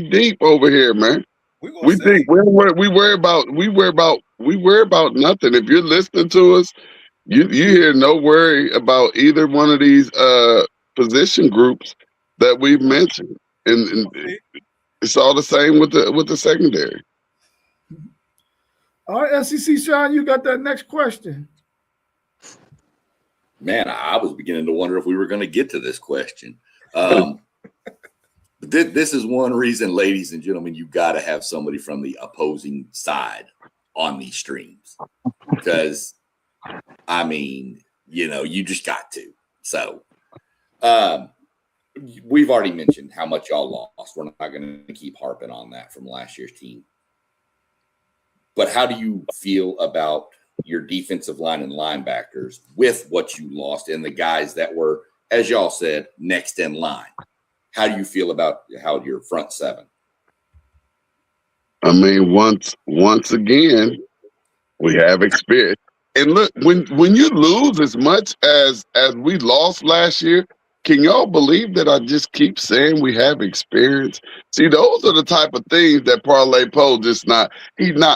deep over here, man. We deep. We worry about nothing. If you're listening to us, you hear no worry about either one of these position groups that we've mentioned, and it's all the same with the secondary. All right, SEC Sean, you got that next question. Man, I was beginning to wonder if we were going to get to this question. This is one reason, ladies and gentlemen, you got to have somebody from the opposing side on these streams. Because, I mean, you know, you just got to. So, we've already mentioned how much y'all lost. We're not going to keep harping on that from last year's team. But how do you feel about your defensive line and linebackers with what you lost and the guys that were, as y'all said, next in line? How do you feel about how your front seven? I mean, once again, we have experience. And look, when you lose as much as we lost last year, can y'all believe that I just keep saying we have experience? See, those are the type of things that Parlay Poe he's not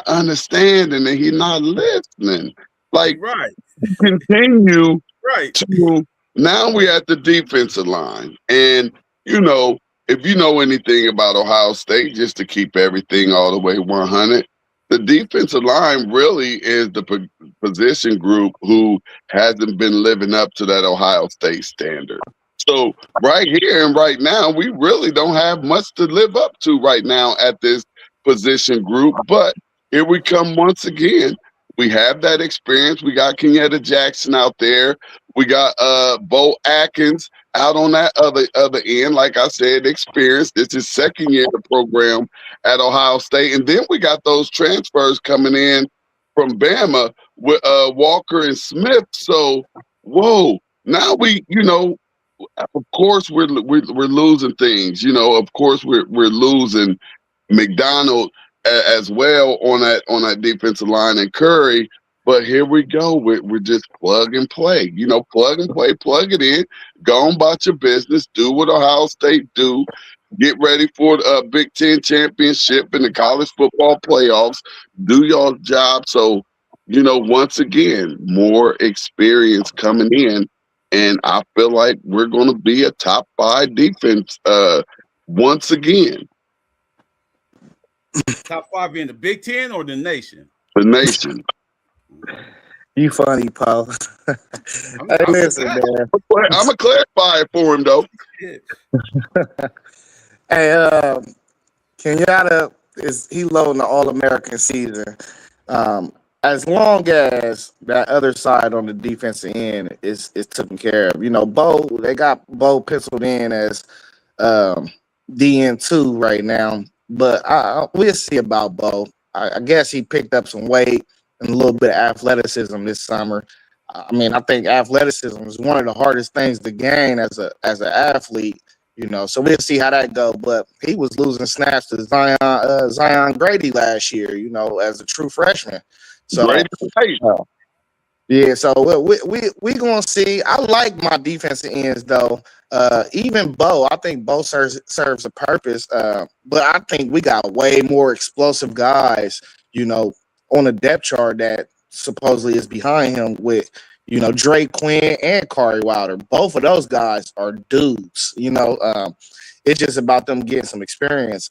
understanding and he's not listening. Like, right. Continue right. to, now we're at the defensive line. And, you know, if you know anything about Ohio State, just to keep everything all the way 100, the defensive line really is the position group who hasn't been living up to that Ohio State standard. So right here and right now, we really don't have much to live up to right now at this position group. But here we come once again. We have that experience. We got Kenyatta Jackson out there. We got Bo Atkins out on that other end. Like I said, experience. This is second year in the program at Ohio State. And then we got those transfers coming in from Bama with Walker and Smith. So, whoa, now we, of course we're losing things. Of course we're losing McDonald as well on that defensive line and Curry. But here we go. We're just plug and play. Plug and play, plug it in, go on about your business, do what Ohio State do, get ready for the Big Ten championship and the college football playoffs, do your job. So, once again, more experience coming in. And I feel like we're going to be a top 5 defense once again. Top 5 in the Big Ten or the nation? The nation. You funny, Paul. Hey, listen, man. I'm going to clarify it for him, though. Hey, Kenyatta he loading the All-American season. As long as that other side on the defensive end is taken care of. Bo, they got Bo penciled in as DN2 right now, but we'll see about Bo. I guess he picked up some weight and a little bit of athleticism this summer. I think athleticism is one of the hardest things to gain as an athlete. So we'll see how that go. But he was losing snaps to Zion Grady last year, as a true freshman. So yeah, so we gonna see. I like my defensive ends though. Even Bo, I think Bo serves a purpose. But I think we got way more explosive guys, on the depth chart that supposedly is behind him with, Drake Quinn and Kari Wilder. Both of those guys are dudes. It's just about them getting some experience.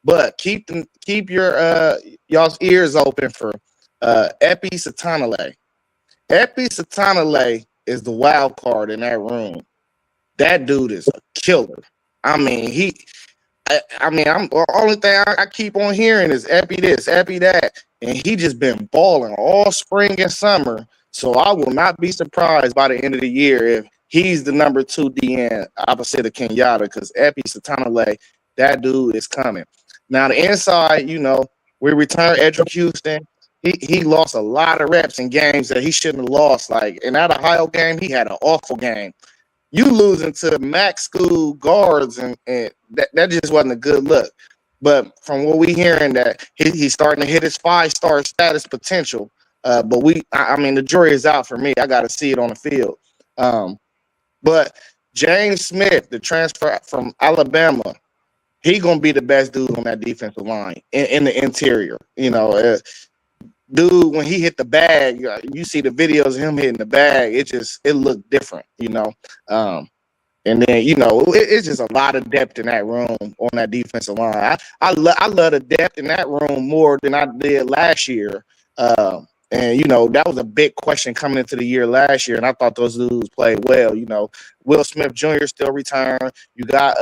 But keep your y'all's ears open for Epi Satanale. Epi Satanale is the wild card in that room. That dude is a killer. I'm the only thing I keep on hearing is Epi this, Epi that, and he just been balling all spring and summer. So I will not be surprised by the end of the year if he's the number 2 DN opposite of Kenyatta, because Epi Satanale, that dude is coming. Now the inside, we return Edric Houston. He lost a lot of reps in games that he shouldn't have lost. Like in that Ohio game, he had an awful game. You losing to max school guards, and that just wasn't a good look. But from what we hearing, that he's starting to hit his 5-star status potential. But the jury is out for me. I got to see it on the field. But James Smith, the transfer from Alabama, he gonna be the best dude on that defensive line in the interior. Dude, when he hit the bag, you see the videos of him hitting the bag. It looked different, And then it's just a lot of depth in that room on that defensive line. I love the depth in that room more than I did last year. And that was a big question coming into the year last year, and I thought those dudes played well. Will Smith Jr. still returned. You got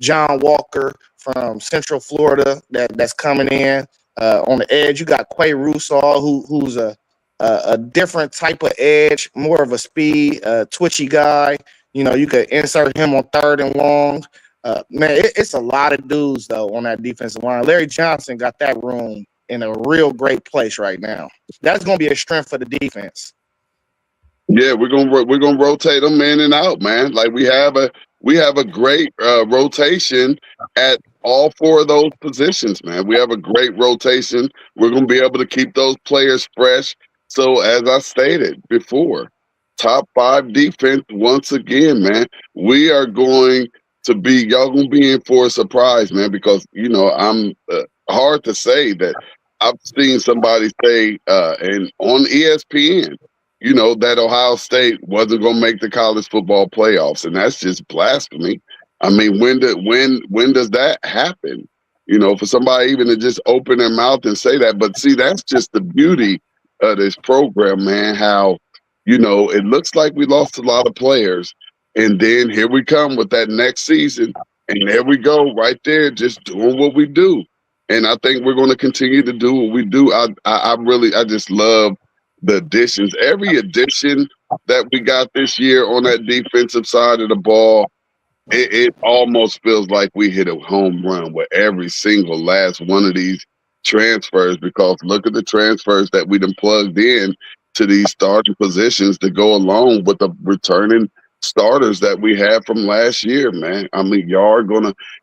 John Walker from Central Florida that's coming in. On the edge, you got Quay Russaw, who's a different type of edge, more of a speed, twitchy guy. You could insert him on 3rd and long. It's a lot of dudes though on that defensive line. Larry Johnson got that room in a real great place right now. That's gonna be a strength for the defense. Yeah, we're gonna rotate them in and out, man. Like we have a great rotation at all 4 of those positions, man. We have a great rotation. We're going to be able to keep those players fresh. So as I stated before, top 5 defense once again, man. We are going to be, y'all going to be in for a surprise, man, because, I'm hard to say that I've seen somebody say and on ESPN, that Ohio State wasn't going to make the college football playoffs, and that's just blasphemy. When does that happen? For somebody even to just open their mouth and say that. But see, that's just the beauty of this program, man. How, it looks like we lost a lot of players, and then here we come with that next season, and there we go right there, just doing what we do. And I think we're going to continue to do what we do. I just love the additions. Every addition that we got this year on that defensive side of the ball, it almost feels like we hit a home run with every single last one of these transfers, because look at the transfers that we done plugged in to these starting positions to go along with the returning starters that we had from last year, man. I mean,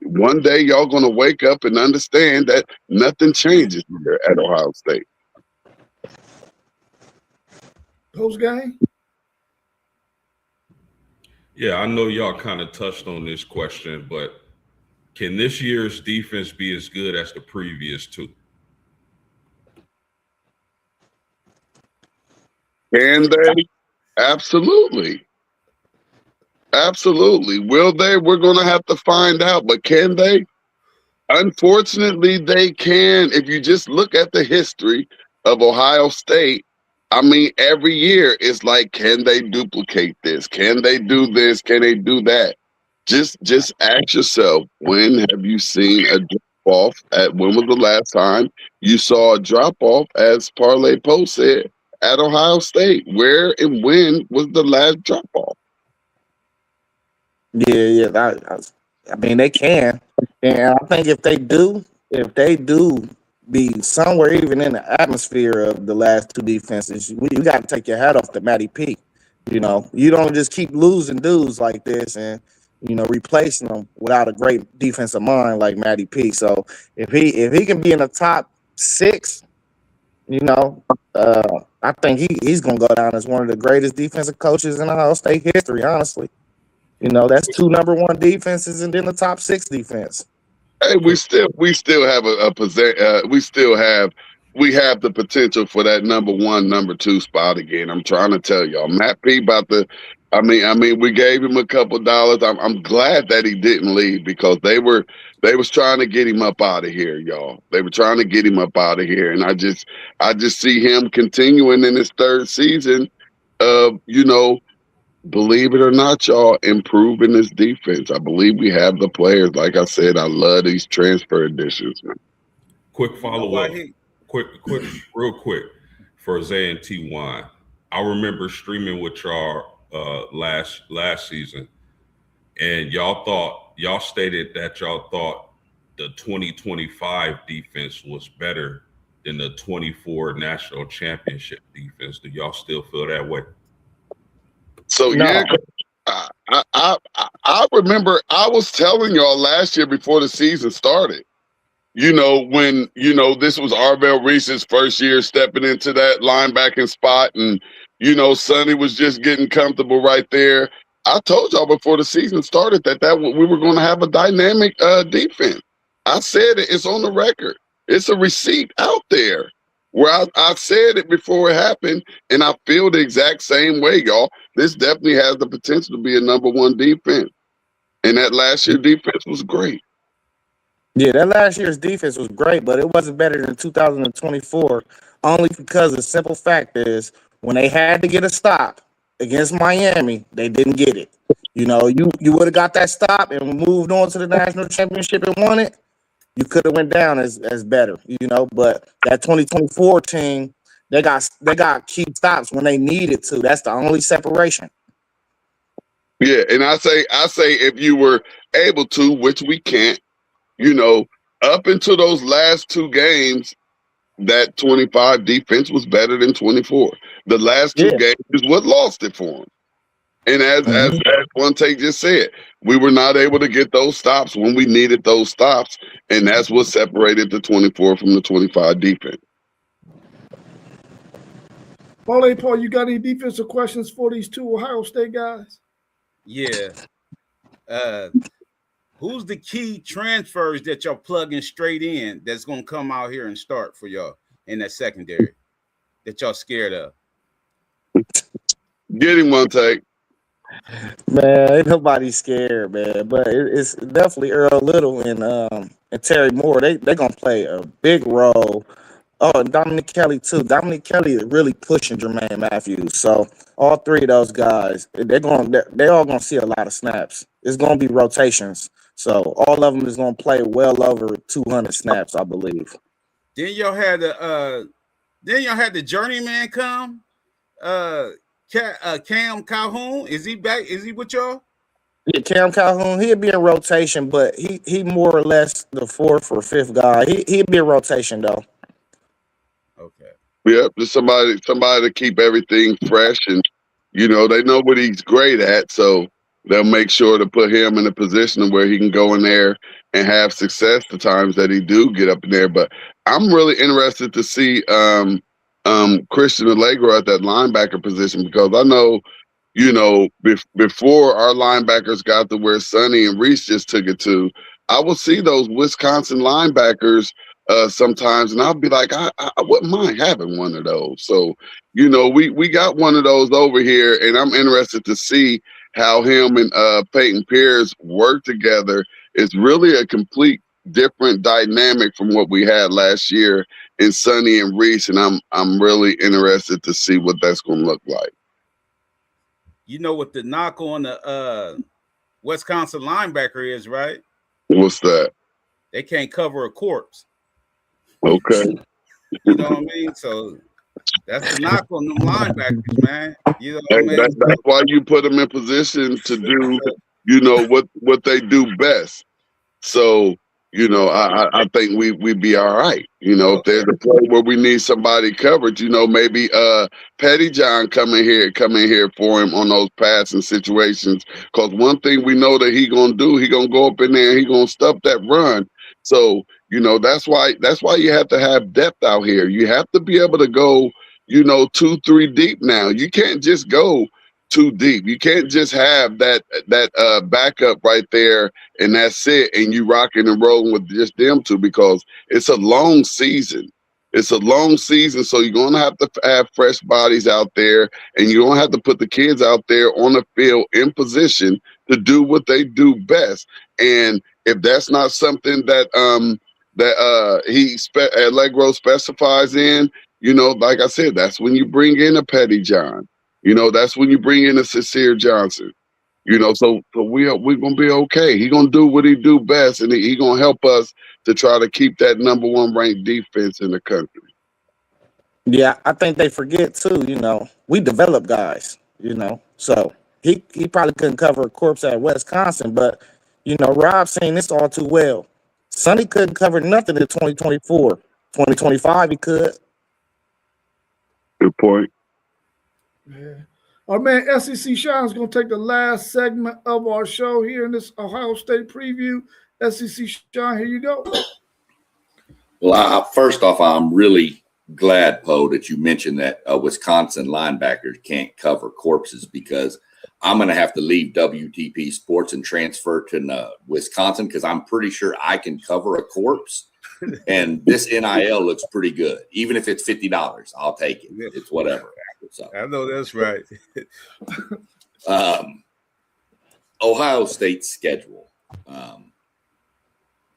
one day y'all gonna wake up and understand that nothing changes here at Ohio State. Post game. Yeah, I know y'all kind of touched on this question, but can this year's defense be as good as the previous two? Can they? Absolutely. Absolutely. Will they? We're going to have to find out. But can they? Unfortunately, they can. If you just look at the history of Ohio State, I mean, every year it's like, can they duplicate this? Can they do this? Can they do that? Just ask yourself, when have you seen a drop off? When was the last time you saw a drop off, as Parlay Post said, at Ohio State? Where and when was the last drop off? Yeah. I mean, they can, and I think if they do be somewhere even in the atmosphere of the last two defenses, you got to take your hat off to Matty P. You know, you don't just keep losing dudes like this and replacing them without a great defensive mind like Matty P. So if he can be in the top 6, I think he's gonna go down as one of the greatest defensive coaches in Ohio State history. Honestly, that's 2 number 1 defenses and then the top 6 defense. Hey, we still have we have the potential for that number 1, number 2 spot again. I'm trying to tell y'all, Matt P I mean, we gave him a couple dollars. I'm glad that he didn't leave, because they was trying to get him up out of here, y'all. They were trying to get him up out of here, and I just see him continuing in his 3rd season of, believe it or not, y'all, improving this defense. I believe we have the players. Like I said, I love these transfer additions, man. Quick follow-up. Real quick for Zay and T1. I remember streaming with y'all last season, and y'all stated that y'all thought the 2025 defense was better than the 24 national championship defense. Do y'all still feel that way? So No. Yeah, I remember I was telling y'all last year before the season started, when this was Arvell Reese's first year stepping into that linebacking spot, and Sonny was just getting comfortable right there. I told y'all before the season started that we were going to have a dynamic defense. I said it. It's on the record. It's a receipt out there where I said it before it happened, and I feel the exact same way, y'all. This definitely has the potential to be a number 1 defense, and that last year defense was great. Yeah, that last year's defense was great, but it wasn't better than 2024, only because the simple fact is when they had to get a stop against Miami, they didn't get it. You would have got that stop and moved on to the national championship and won it, you could have went down as better, but that 2024 team, they got key stops when they needed to. That's the only separation. Yeah, and I say if you were able to, which we can't, up until those last 2 games, that 25 defense was better than 24. The last 2 games is what lost it for them. And as One Take just said, we were not able to get those stops when we needed those stops, and that's what separated the 24 from the 25 defense. Paul, you got any defensive questions for these 2 Ohio State guys? Yeah. Who's the key transfers that y'all plugging straight in that's going to come out here and start for y'all in that secondary that y'all scared of? Get him, One Take. Man, ain't nobody scared, man. But it's definitely Earl Little and Terry Moore. They gonna play a big role. Oh, and Dominic Kelly too. Dominic Kelly is really pushing Jermaine Matthews. So all 3 of those guys, they all gonna see a lot of snaps. It's gonna be rotations. So all of them is going to play well over 200 snaps, I believe. Then y'all had the journeyman come. Cam Calhoun, is he back? Is he with y'all? Yeah, Cam Calhoun, he'll be in rotation, but he more or less the fourth or fifth guy. He'll be in rotation though. Okay. Yep, just somebody to keep everything fresh, and you know they know what he's great at, so they'll make sure to put him in a position where he can go in there and have success the times that he do get up in there. But I'm really interested to see Christian Allegro at that linebacker position, because I know, you know, before our linebackers got to where Sonny and Reese just took it to, I will see those Wisconsin linebackers sometimes, and I'll be like, I wouldn't mind having one of those. So, you know, we got one of those over here, and I'm interested to see how him and Peyton Pierce work together. It's really a complete different dynamic from what we had last year in Sonny and Reese, and I'm really interested to see what that's going to look like. You know what the knock on the Wisconsin linebacker is, right? What's that? They can't cover a corpse. Okay. You know what I mean? So that's the knock on them linebackers, man. You know what I mean? That's why you put them in position to do, you know, what they do best. So, you know, I think we'd be all right. You know, if there's a play where we need somebody covered, you know, maybe Petty John come in here for him on those passing situations. Because one thing we know that he gonna do, he gonna go up in there and he gonna stuff that run. So, you know, that's why you have to have depth out here. You have to be able to go, you know, 2-3 deep now. You can't just go too deep. You can't just have that backup right there and that's it, and you rocking and rolling with just them two, because it's a long season. It's a long season, so you're gonna have to have fresh bodies out there, and you're gonna have to put the kids out there on the field in position to do what they do best. And if that's not something that Allegro specifies in, you know, like I said, that's when you bring in a Petty John. You know, that's when you bring in a Sincere Johnson. You know, so we're gonna be okay. He gonna do what he do best, and he gonna help us to try to keep that number 1 ranked defense in the country. Yeah, I think they forget too. You know, we develop guys. You know, so he probably couldn't cover a corpse at Wisconsin, but you know, Rob seen this all too well. Sonny couldn't cover nothing in 2024. 2025 he could. Good point. Yeah. Our man SEC Sean is going to take the last segment of our show here in this Ohio State preview. SEC Sean, here you go. Well, first off, I'm really glad, Poe, that you mentioned that Wisconsin linebackers can't cover corpses, because I'm going to have to leave WTP Sports and transfer to Wisconsin, because I'm pretty sure I can cover a corpse. And this NIL looks pretty good. Even if it's $50, I'll take it. It's whatever. So, I know that's right. Ohio State's schedule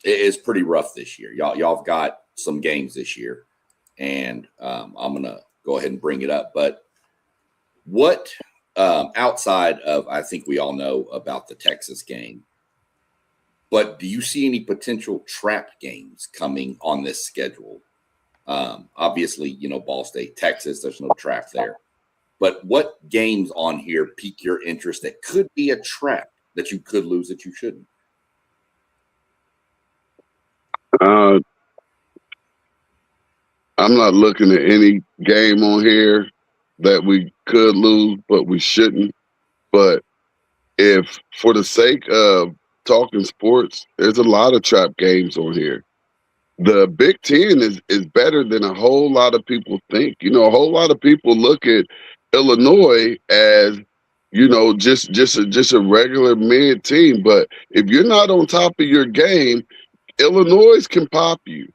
is pretty rough this year. Y'all have got some games this year, and I'm gonna go ahead and bring it up. But what outside of, I think we all know about the Texas game, but do you see any potential trap games coming on this schedule? Obviously, you know, Ball State, Texas, there's no trap there. But what games on here pique your interest that could be a trap that you could lose that you shouldn't? I'm not looking at any game on here that we could lose, but we shouldn't. But if, for the sake of talking sports, there's a lot of trap games on here. The Big Ten is better than a whole lot of people think. You know, a whole lot of people look at Illinois as, you know, just a regular mid team. But if you're not on top of your game, Illinois can pop you.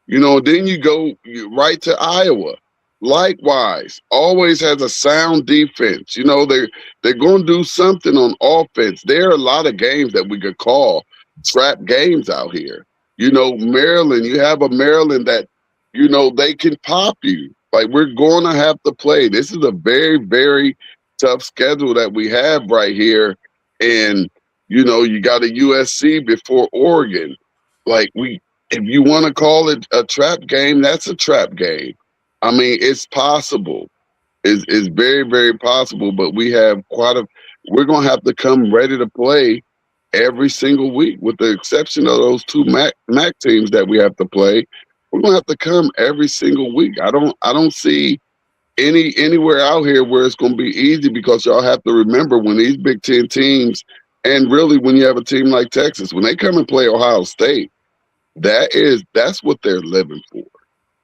You know, then you go right to Iowa. Likewise, always has a sound defense. You know, they're going to do something on offense. There are a lot of games that we could call trap games out here. You know, Maryland, you have a Maryland that, you know, they can pop you. Like, we're going to have to play. This is a very, very tough schedule that we have right here. And You know, you got a USC before Oregon. Like if you want to call it a trap game, that's a trap game. I mean, it's possible. It's very, very possible. But we're going to have to come ready to play every single week, with the exception of those two MAC teams that we have to play. We're going to have to come every single week. I don't see anywhere out here where it's going to be easy, because y'all have to remember, when these Big Ten teams, and really when you have a team like Texas, when they come and play Ohio State, that's what they're living for.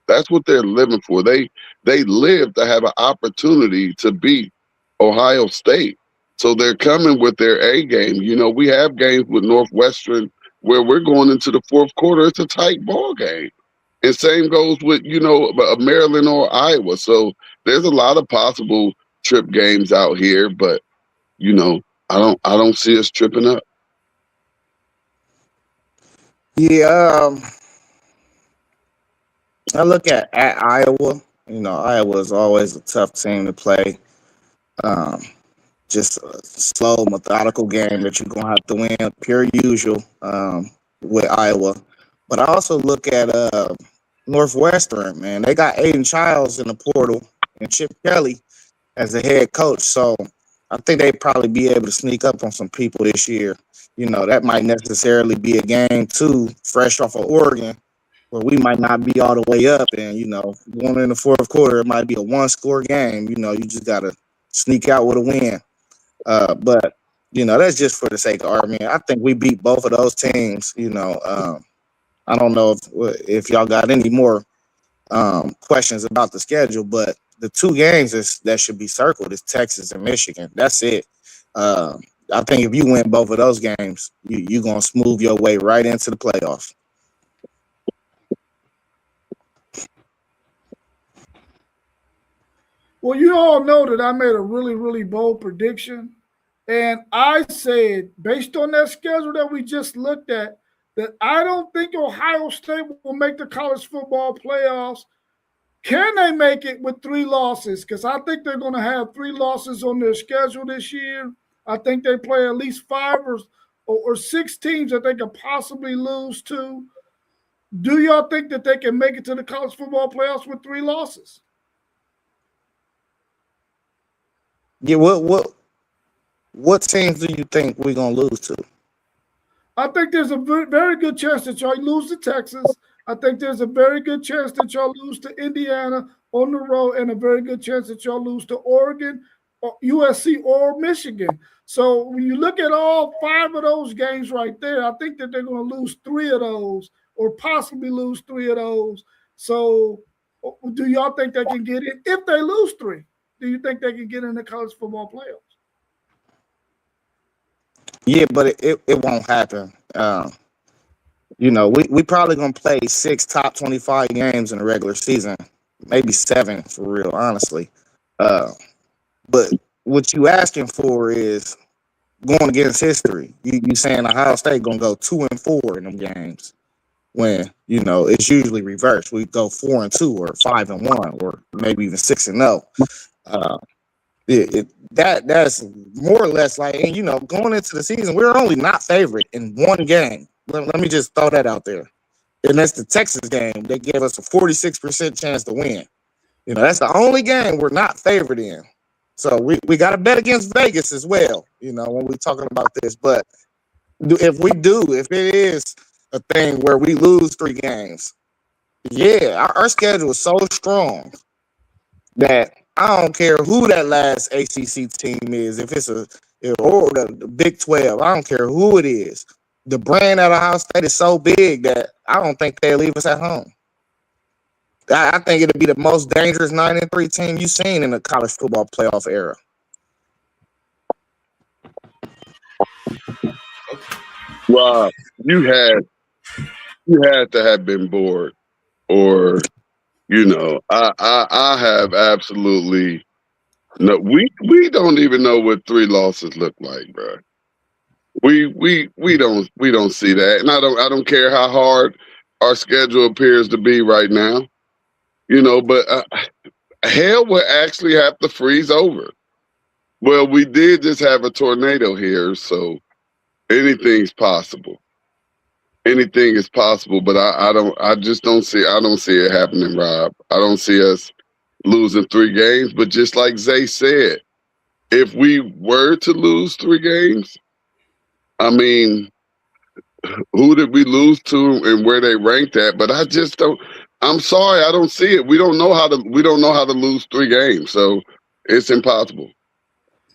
That's what they're living for. They live to have an opportunity to beat Ohio State. So they're coming with their A game. You know, we have games with Northwestern where we're going into the fourth quarter. It's a tight ball game. And same goes with, you know, Maryland or Iowa. So there's a lot of possible trip games out here, but, you know, I don't see us tripping up. Yeah, I look at Iowa. You know, Iowa is always a tough team to play. Just a slow, methodical game that you're gonna have to win, pure usual, with Iowa. But I also look at Northwestern, man. They got Aiden Childs in the portal and Chip Kelly as the head coach. So I think they'd probably be able to sneak up on some people this year. You know, that might necessarily be a game too, fresh off of Oregon, where we might not be all the way up. And, you know, going in the fourth quarter, it might be a one-score game. You know, you just got to sneak out with a win. But, you know, that's just for the sake of argument. I think we beat both of those teams. You know, I don't know if y'all got any more questions about the schedule, but the two games that should be circled is Texas and Michigan. That's it. I think if you win both of those games, you're going to smooth your way right into the playoffs. Well, you all know that I made a really, really bold prediction. And I said, based on that schedule that we just looked at, that I don't think Ohio State will make the college football playoffs. Can they make it with 3 losses? Because I think they're going to have 3 losses on their schedule this year. I think they play at least 5 or 6 teams that they could possibly lose to. Do y'all think that they can make it to the college football playoffs with 3 losses? Yeah, what teams do you think we're going to lose to? I think there's a very good chance that y'all lose to Texas. I think there's a very good chance that y'all lose to Indiana on the road, and a very good chance that y'all lose to Oregon, or USC, or Michigan. So when you look at all 5 of those games right there, I think that they're going to lose 3 of those, or possibly lose 3 of those. So do y'all think they can get in? If they lose 3, do you think they can get in the college football playoffs? Yeah, but it won't happen. You know, we probably gonna play 6 top 25 games in the regular season, maybe 7 for real, honestly. But what you asking for is going against history. You saying Ohio State gonna go 2-4 in them games, when, you know, it's usually reversed. We go 4-2 or 5-1 or maybe even 6-0. That's more or less like, and, you know, going into the season, we're only not favorite in 1 game. Let me just throw that out there. And that's the Texas game. They gave us a 46% chance to win. You know, that's the only game we're not favored in. So we got to bet against Vegas as well, you know, when we're talking about this. But if it is a thing where we lose 3 games, yeah, our schedule is so strong that I don't care who that last ACC team is, if it's or the Big 12, I don't care who it is. The brand at Ohio State is so big that I don't think they'll leave us at home. I think it'll be the most dangerous 9-3 team you've seen in the college football playoff era. Well, you had to have been bored, or, you know, I have absolutely no. We don't even know what 3 losses look like, bro. We don't see that, and I don't care how hard our schedule appears to be right now, you know. But hell will actually have to freeze over. Well, we did just have a tornado here, so anything's possible. Anything is possible, but I just don't see it happening, Rob. I don't see us losing 3 games. But just like Zay said, if we were to lose 3 games, I mean, who did we lose to and where they ranked at? But I just don't. I'm sorry, I don't see it. We don't know how to lose 3 games, so it's impossible.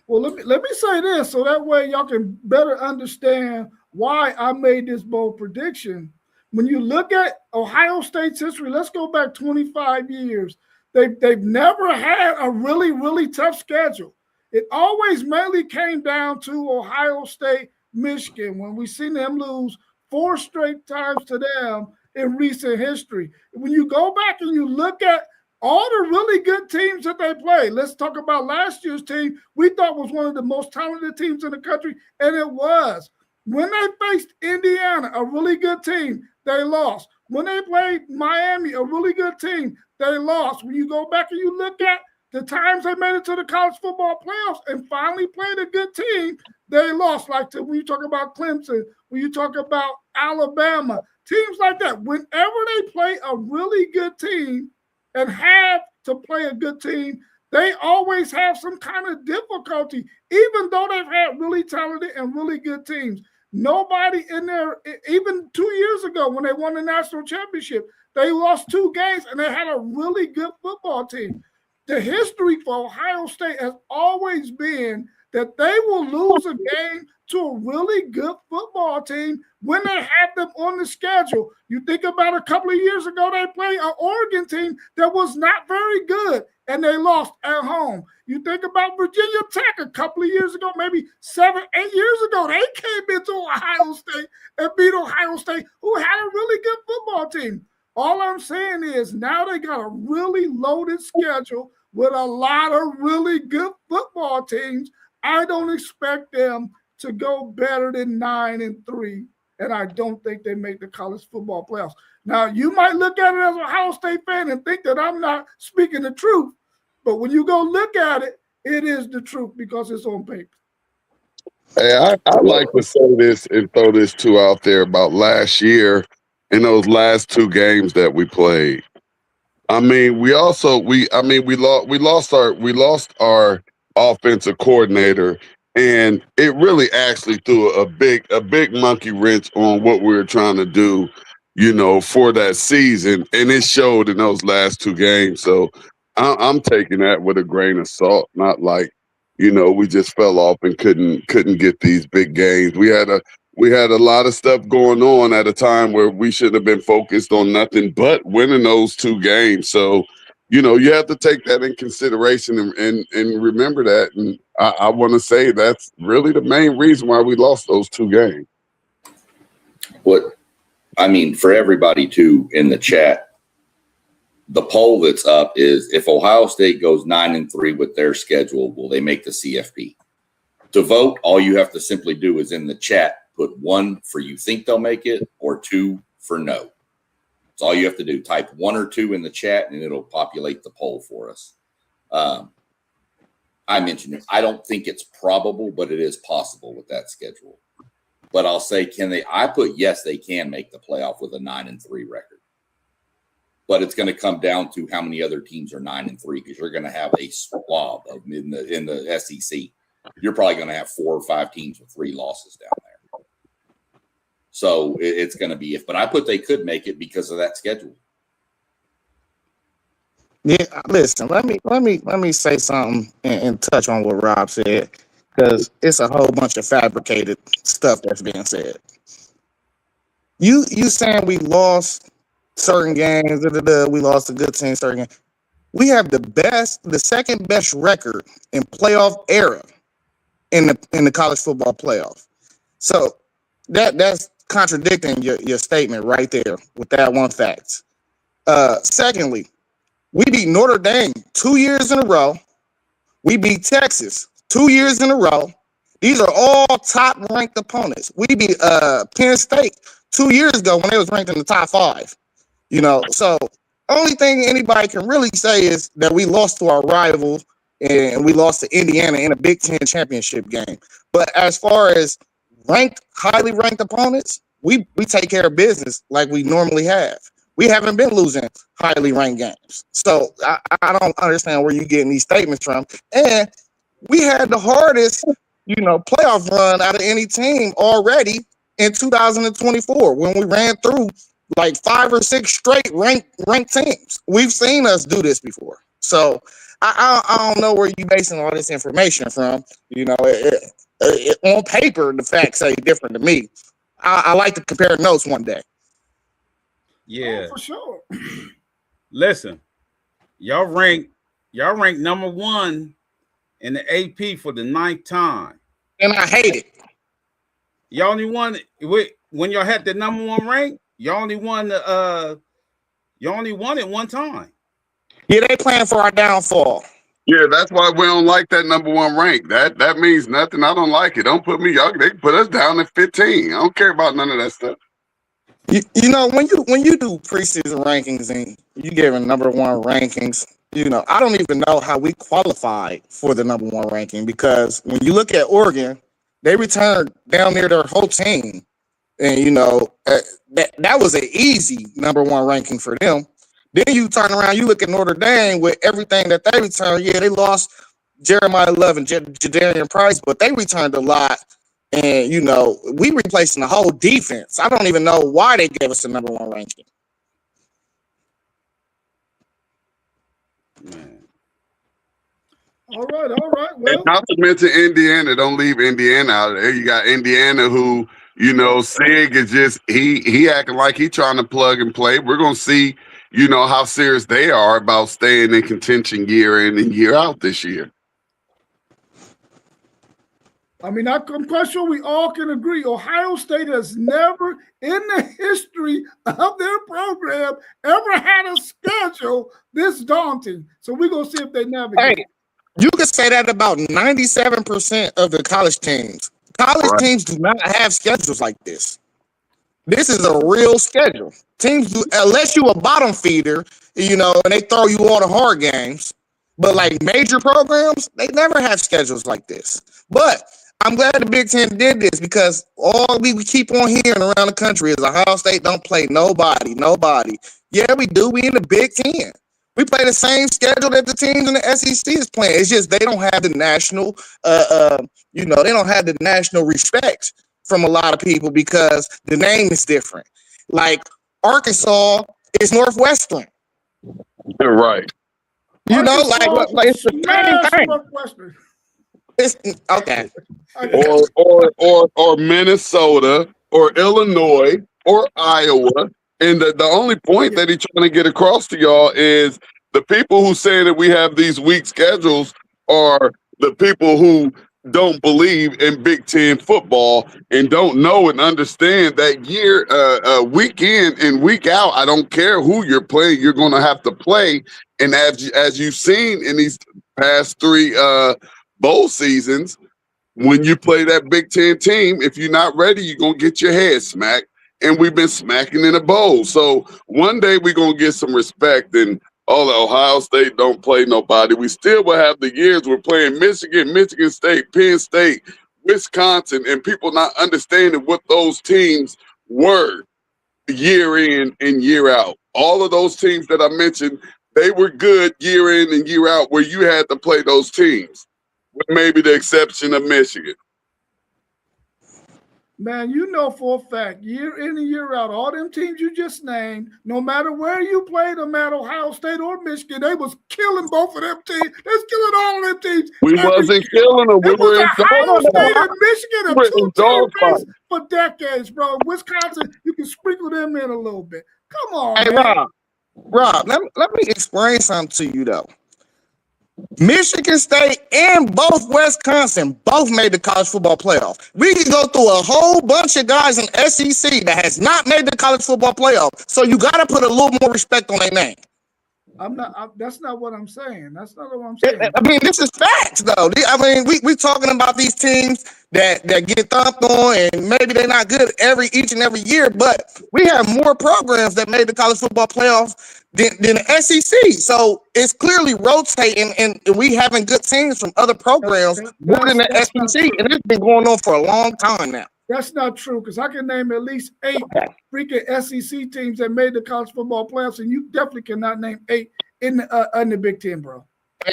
Well, let me say this so that way y'all can better understand why I made this bold prediction. When you look at Ohio State's history, let's go back 25 years. They've never had a really, really tough schedule. It always mainly came down to Ohio State, Michigan, when we seen them lose 4 straight times to them in recent history. When you go back and you look at all the really good teams that they played, let's talk about last year's team. We thought was one of the most talented teams in the country, and it was. When they faced Indiana, a really good team, they lost. When they played Miami, a really good team, they lost. When you go back and you look at the times they made it to the college football playoffs and finally played a good team, they lost. Like when you talk about Clemson, when you talk about Alabama, teams like that, whenever they play a really good team and have to play a good team, they always have some kind of difficulty, even though they've had really talented and really good teams. Nobody in there, even 2 years ago when they won the national championship, they lost 2 games and they had a really good football team. The history for Ohio State has always been that they will lose a game to a really good football team when they have them on the schedule. You think about a couple of years ago, they played an Oregon team that was not very good, and they lost at home. You think about Virginia Tech a couple of years ago, maybe 7, 8 years ago, they came into Ohio State and beat Ohio State, who had a really good football team. All I'm saying is now they got a really loaded schedule with a lot of really good football teams. I don't expect them to go better than 9-3, and I don't think they make the college football playoffs. Now, you might look at it as a Ohio State fan and think that I'm not speaking the truth, but when you go look at it, it is the truth because it's on paper. Hey, I'd like to say this and throw this too out there about last year in those last 2 games that we played. I mean, we lost our offensive coordinator, and it really actually threw a big monkey wrench on what we were trying to do, for that season, and it showed in those last 2 games. So I'm taking that with a grain of salt, not like, we just fell off and couldn't get these big games. We had a lot of stuff going on at a time where we should have been focused on nothing but winning those 2 games. So, you have to take that in consideration and remember that. And I want to say that's really the main reason why we lost those 2 games. For everybody too in the chat, the poll that's up is if Ohio State goes 9-3 with their schedule, will they make the CFP? To vote, all you have to simply do is in the chat, put 1 for you think they'll make it or 2 for no. That's all you have to do. Type 1 or 2 in the chat and it'll populate the poll for us. I mentioned it. I don't think it's probable, but it is possible with that schedule. But I'll say, I put yes, they can make the playoff with a 9-3 record. But it's going to come down to how many other teams are 9-3 because you're going to have a swab of in the SEC. You're probably going to have 4 or 5 teams with 3 losses down there. So it's going to be but I put they could make it because of that schedule. Yeah, listen, let me say something and touch on what Rob said, because it's a whole bunch of fabricated stuff that's being said. You saying we lost certain games, we lost a good team, certain games. We have the second best record in playoff era in the college football playoff. So that's contradicting your statement right there with that one fact. Secondly, we beat Notre Dame 2 years in a row. We beat Texas 2 years in a row. These are all top-ranked opponents. We beat Penn State 2 years ago when they was ranked in the top 5. So only thing anybody can really say is that we lost to our rivals and we lost to Indiana in a Big Ten championship game. But as far as highly ranked opponents, we take care of business like we normally have. We haven't been losing highly ranked games. So I don't understand where you're getting these statements from. And we had the hardest, playoff run out of any team already in 2024 when we ran through like 5 or 6 straight ranked teams. We've seen us do this before. So I don't know where you're basing all this information from. On paper, the facts say different to me. I like to compare notes one day. Yeah, for sure. Listen, y'all rank number 1 in the AP for the 9th time, and I hate it. Y'all only won when y'all had the number 1 rank. Y'all only won it one time. Yeah, they playing for our downfall. Yeah, that's why we don't like that number 1 rank. That means nothing. I don't like it. Don't put me. They can put us down at 15. I don't care about none of that stuff. When you do preseason rankings and you giving number 1 rankings, I don't even know how we qualified for the number 1 ranking, because when you look at Oregon, they returned down near their whole team, and that was an easy number 1 ranking for them. Then you turn around, you look at Notre Dame with everything that they returned. Yeah, they lost Jeremiah Love and Jadarian Price, but they returned a lot. And, we replacing the whole defense. I don't even know why they gave us the number 1 ranking. All right. Well, And not to mention Indiana. Don't leave Indiana out of there. You got Indiana who, Sig is just, he acting like he trying to plug and play. We're going to see, how serious they are about staying in contention year in and year out this year. I mean, I'm quite sure we all can agree Ohio State has never in the history of their program ever had a schedule this daunting. So we're going to see if they navigate. Hey, you can say that about 97% of the college teams. College teams do not have schedules like this. This is a real schedule. Teams do, unless you a bottom feeder, and they throw you all the hard games. But like major programs, they never have schedules like this. But I'm glad the Big Ten did this, because all we keep on hearing around the country is Ohio State don't play nobody. Yeah, we do. We in the Big Ten. We play the same schedule that the teams in the SEC is playing. It's just they don't have the national, they don't have the national respect from a lot of people because the name is different. Like Arkansas is Northwestern. You're right. It's the same thing. Northwestern. It's okay. Or Minnesota or Illinois or Iowa. And the only point that he's trying to get across to y'all is the people who say that we have these weak schedules are the people who don't believe in Big Ten football and don't know and understand that year, week in and week out, I don't care who you're playing, you're going to have to play. And as you've seen in these past 3 bowl seasons, when you play that Big Ten team, if you're not ready, you're going to get your head smacked. And we've been smacking in a bowl. So one day we're going to get some respect. And Ohio State don't play nobody. We still will have the years we're playing Michigan, Michigan State, Penn State, Wisconsin, and people not understanding what those teams were year in and year out. All of those teams that I mentioned, they were good year in and year out where you had to play those teams, with maybe the exception of Michigan. Man, for a fact, year in and year out, all them teams you just named, no matter where you played them at, Ohio State or Michigan, they was killing both of them teams. They was killing all of them teams. We wasn't killing them. We were in Ohio State and Michigan we were a in two-team dogfight. race for decades, bro. Wisconsin, you can sprinkle them in a little bit. Come on, Hey, man. Rob, let me explain something to you, though. Michigan State and both Wisconsin both made the college football playoff. We can go through a whole bunch of guys in SEC that has not made the college football playoff. So you got to put a little more respect on their name. That's not what I'm saying. That's not what I'm saying. I mean, this is facts, though. I mean, we talking about these teams that get thumped on, and maybe they're not good each and every year, but we have more programs that made the college football playoff than the SEC. So it's clearly rotating, and we having good teams from other programs more than the SEC, and it's been going on for a long time now. That's not true because I can name at least 8 freaking SEC teams that made the college football playoffs, and you definitely cannot name 8 in the Big Ten, bro.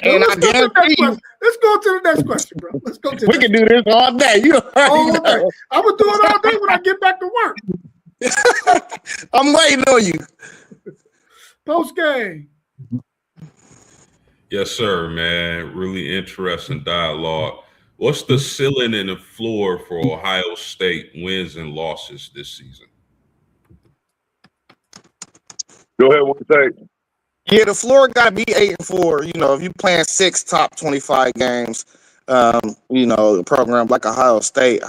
And I guarantee you, let's go to the next question, bro. Let's go to we can do this all day. You already know. I'm gonna do it all day when I get back to work. I'm waiting on you. Post game. Yes, sir, man. Really interesting dialogue. What's the ceiling and the floor for Ohio State wins and losses this season? Go ahead, one thing. Yeah, the floor got to be 8-4. You know, if you're playing 6 top 25 games, you know, a program like Ohio State,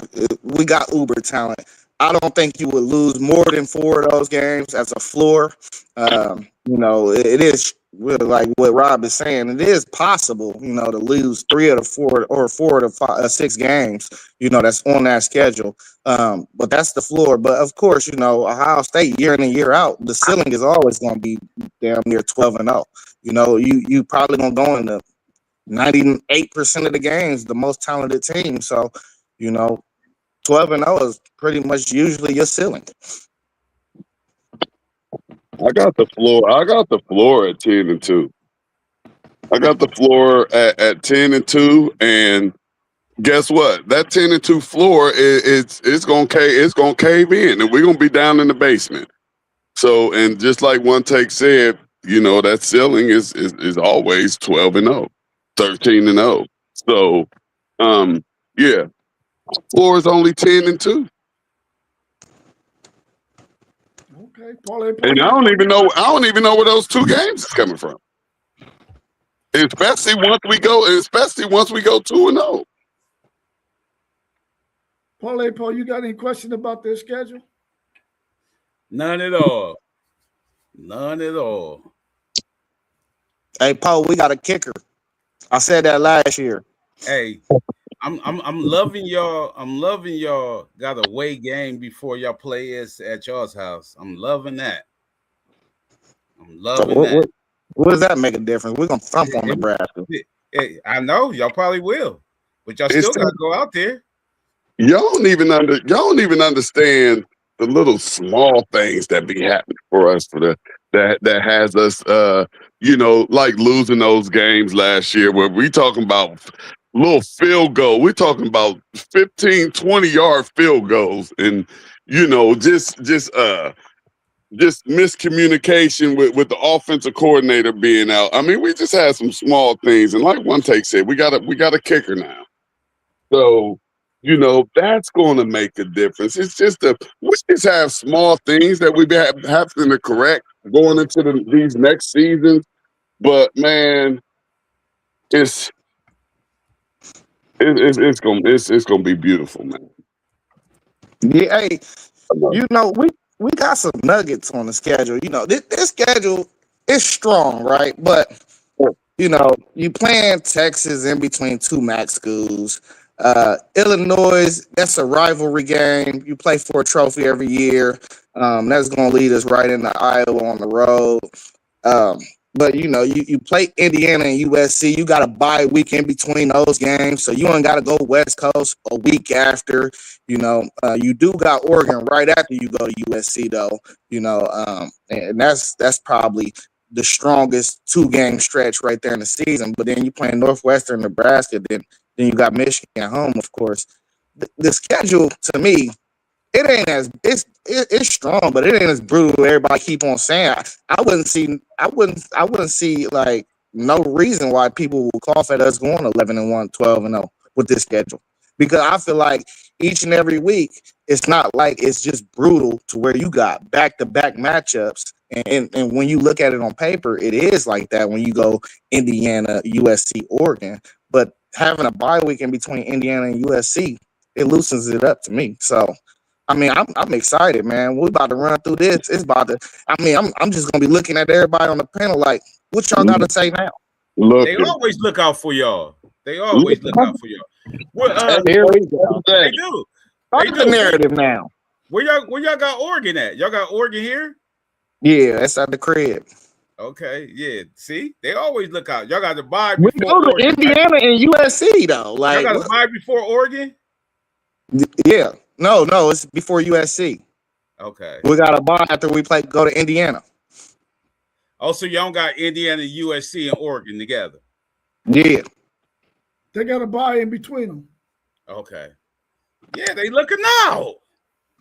we got uber talent. I don't think you would lose more than 4 of those games as a floor. You know, it is really like what Rob is saying. It is possible, you know, to lose 3 of the 4 or 4 of the 6 games, you know, that's on that schedule. But that's the floor. But of course, you know, Ohio State year in and year out, the ceiling is always going to be damn near 12-0. You know, you probably going to go into 98% of the games, the most talented team. So, you know, 12-0 is pretty much usually your ceiling. I got the floor. I got the floor at 10-2. I got the floor at 10-2, and guess what? That 10-2 floor it's gonna cave in, and we're gonna be down in the basement. So, and just like One Take said, you know, that ceiling is always 12-0, 13-0. So, yeah, floor is only 10-2. Okay, Paulie. And I don't even know where those 2 games is coming from. Especially once we go 2-0. Paul, you got any question about their schedule? None at all. None at all. Hey, Paul, we got a kicker. I said that last year. Hey, I'm loving y'all. I'm loving y'all got a away game before y'all play us at y'all's house. I'm loving that. I'm loving that. What does that make a difference? We're gonna thump on Nebraska. Hey, I know y'all probably will, but y'all still gotta go out there. Y'all don't even understand the little small things that be happening for us that has us you know, like losing those games last year where we talking about little field goal. We're talking about 15, 20-yard field goals, and you know, just miscommunication with the offensive coordinator being out. I mean, we just had some small things, and like One Take said, we got a kicker now. So, you know, that's going to make a difference. It's just we just have small things that we have to correct going into these next seasons. But man, it's gonna be beautiful, man. Yeah, hey, you know, we got some nuggets on the schedule. You know, this schedule is strong, right? But you know, you playing Texas in between 2 MAC schools. Illinois, that's a rivalry game. You play for a trophy every year. That's going to lead us right into Iowa on the road. But, you know, you play Indiana and USC. You got a bye week in between those games. So you ain't got to go West Coast a week after. You know, you do got Oregon right after you go to USC, though. You know, and that's probably the strongest 2-game stretch right there in the season. But then you playing Northwestern, Nebraska, then you got Michigan at home, of course. The schedule, to me, it ain't as it's strong, but it ain't as brutal. Everybody keep on saying. I wouldn't see like no reason why people will cough at us going 11-1, 12-0 with this schedule, because I feel like each and every week it's not like it's just brutal to where you got back-to-back matchups, and when you look at it on paper, it is like that when you go Indiana, USC, Oregon, but having a bye week in between Indiana and USC, it loosens it up to me. So. I mean, I'm excited, man. We're about to run through this. It's about to. I mean, I'm just gonna be looking at everybody on the panel like, what y'all got to say now? They always look out for y'all. They always look out for y'all. Well, Here we go. They do. What's the narrative now? Where y'all got Oregon at? Y'all got Oregon here? Yeah, that's at the crib. Okay, yeah. See, they always look out. Y'all got to buy We before go to Oregon, Indiana and USC though. Like, y'all got to buy before Oregon. Yeah. No, it's before USC. Okay. We got a bye after we go to Indiana. Oh, so y'all got Indiana, USC, and Oregon together. Yeah. They got a buy in between them. Okay. Yeah, they looking out.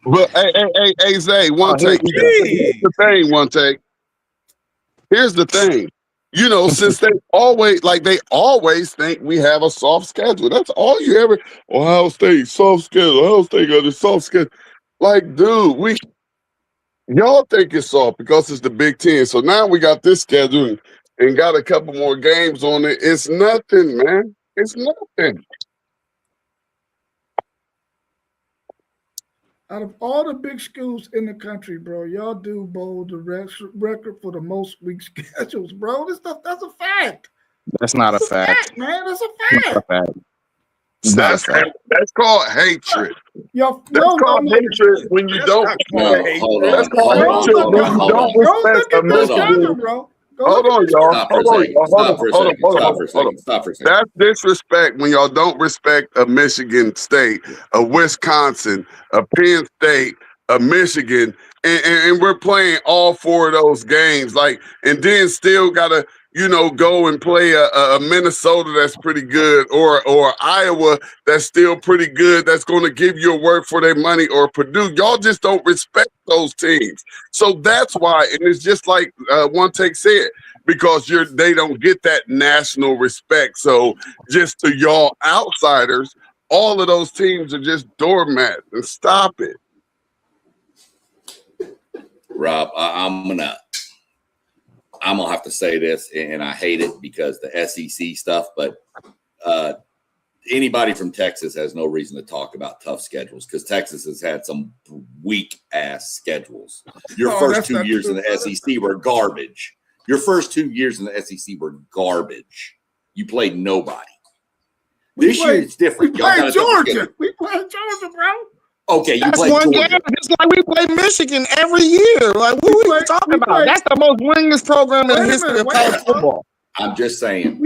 But hey, Zay, one take. Here's the thing, one take. Here's the thing. You know, since they always think we have a soft schedule. That's all you ever. Ohio State soft schedule. Ohio State got a soft schedule. Like, dude, y'all think it's soft because it's the Big Ten. So now we got this schedule and got a couple more games on it. It's nothing, man. It's nothing. Out of all the big schools in the country, bro, y'all do bowl the record for the most week schedules, bro. This stuff, that's a fact. That's not a fact. Man. That's a fact. That's called hatred. Y'all, That's called hatred when you don't. That's called hatred when you don't respect a Michigan. Bro. Hold on, y'all. Stop for a second. That's disrespect when y'all don't respect a Michigan State, a Wisconsin, a Penn State, a Michigan, and we're playing all four of those games, like, and then still gotta, go and play a Minnesota that's pretty good, or Iowa that's still pretty good, that's going to give you a work for their money, or Purdue. Y'all just don't respect those teams. So that's why, and it's just like One Take said, because they don't get that national respect. So just to y'all outsiders, all of those teams are just doormats, and stop it. Rob, I'm gonna have to say this, and I hate it because the SEC stuff, but anybody from Texas has no reason to talk about tough schedules because Texas has had some weak ass schedules. Your first 2 years in the SEC were garbage. Your first 2 years in the SEC were garbage. You played nobody. This year it's different. We played Georgia. We played Georgia, bro. Okay, you That's played one Georgia. game. It's like we play Michigan every year. Like, what are you talking about? That's the most winningest program in the history of college football. I'm just saying.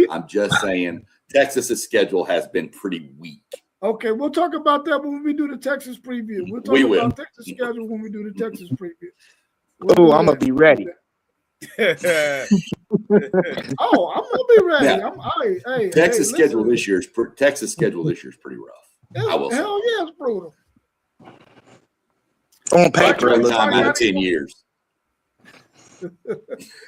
Texas's schedule has been pretty weak. Okay, we'll talk about that when we do the Texas preview. We'll talk about Texas schedule when we do the Texas preview. I'm gonna be ready. I'm gonna be ready. Now, Texas schedule this year is pretty rough. I will say. Hell yeah, it's brutal. On paper, time out of 10 years.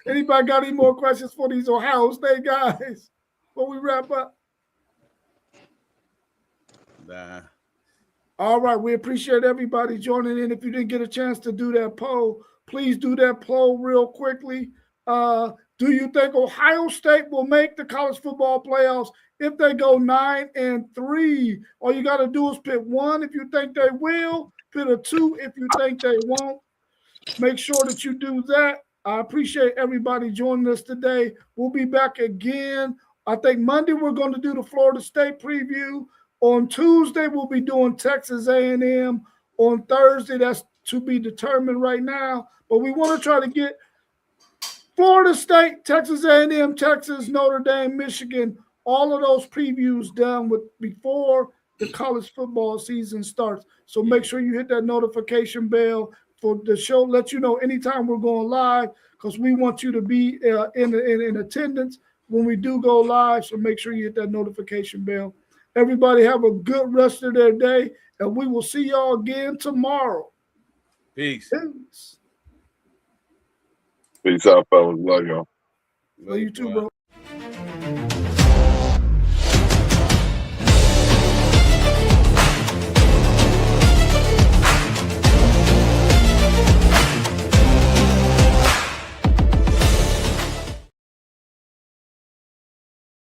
Anybody got any more questions for these Ohio State guys before we wrap up? Nah. All right, we appreciate everybody joining in. If you didn't get a chance to do that poll, please do that poll real quickly. Do you think Ohio State will make the college football playoffs if they go 9-3? All you got to do is pick one if you think they will, pick a two if you think they won't. Make sure that you do that. I appreciate everybody joining us today. We'll be back again. I think Monday we're going to do the Florida State preview. On Tuesday, we'll be doing Texas A&M. On Thursday, that's to be determined right now. But we want to try to get Florida State, Texas A&M, Texas, Notre Dame, Michigan, all of those previews done before the college football season starts. So make sure you hit that notification bell for the show. Let you know anytime we're going live because we want you to be in attendance when we do go live. So make sure you hit that notification bell. Everybody have a good rest of their day, and we will see y'all again tomorrow. Peace. Peace out, fellas. Love y'all. Love you too, bro.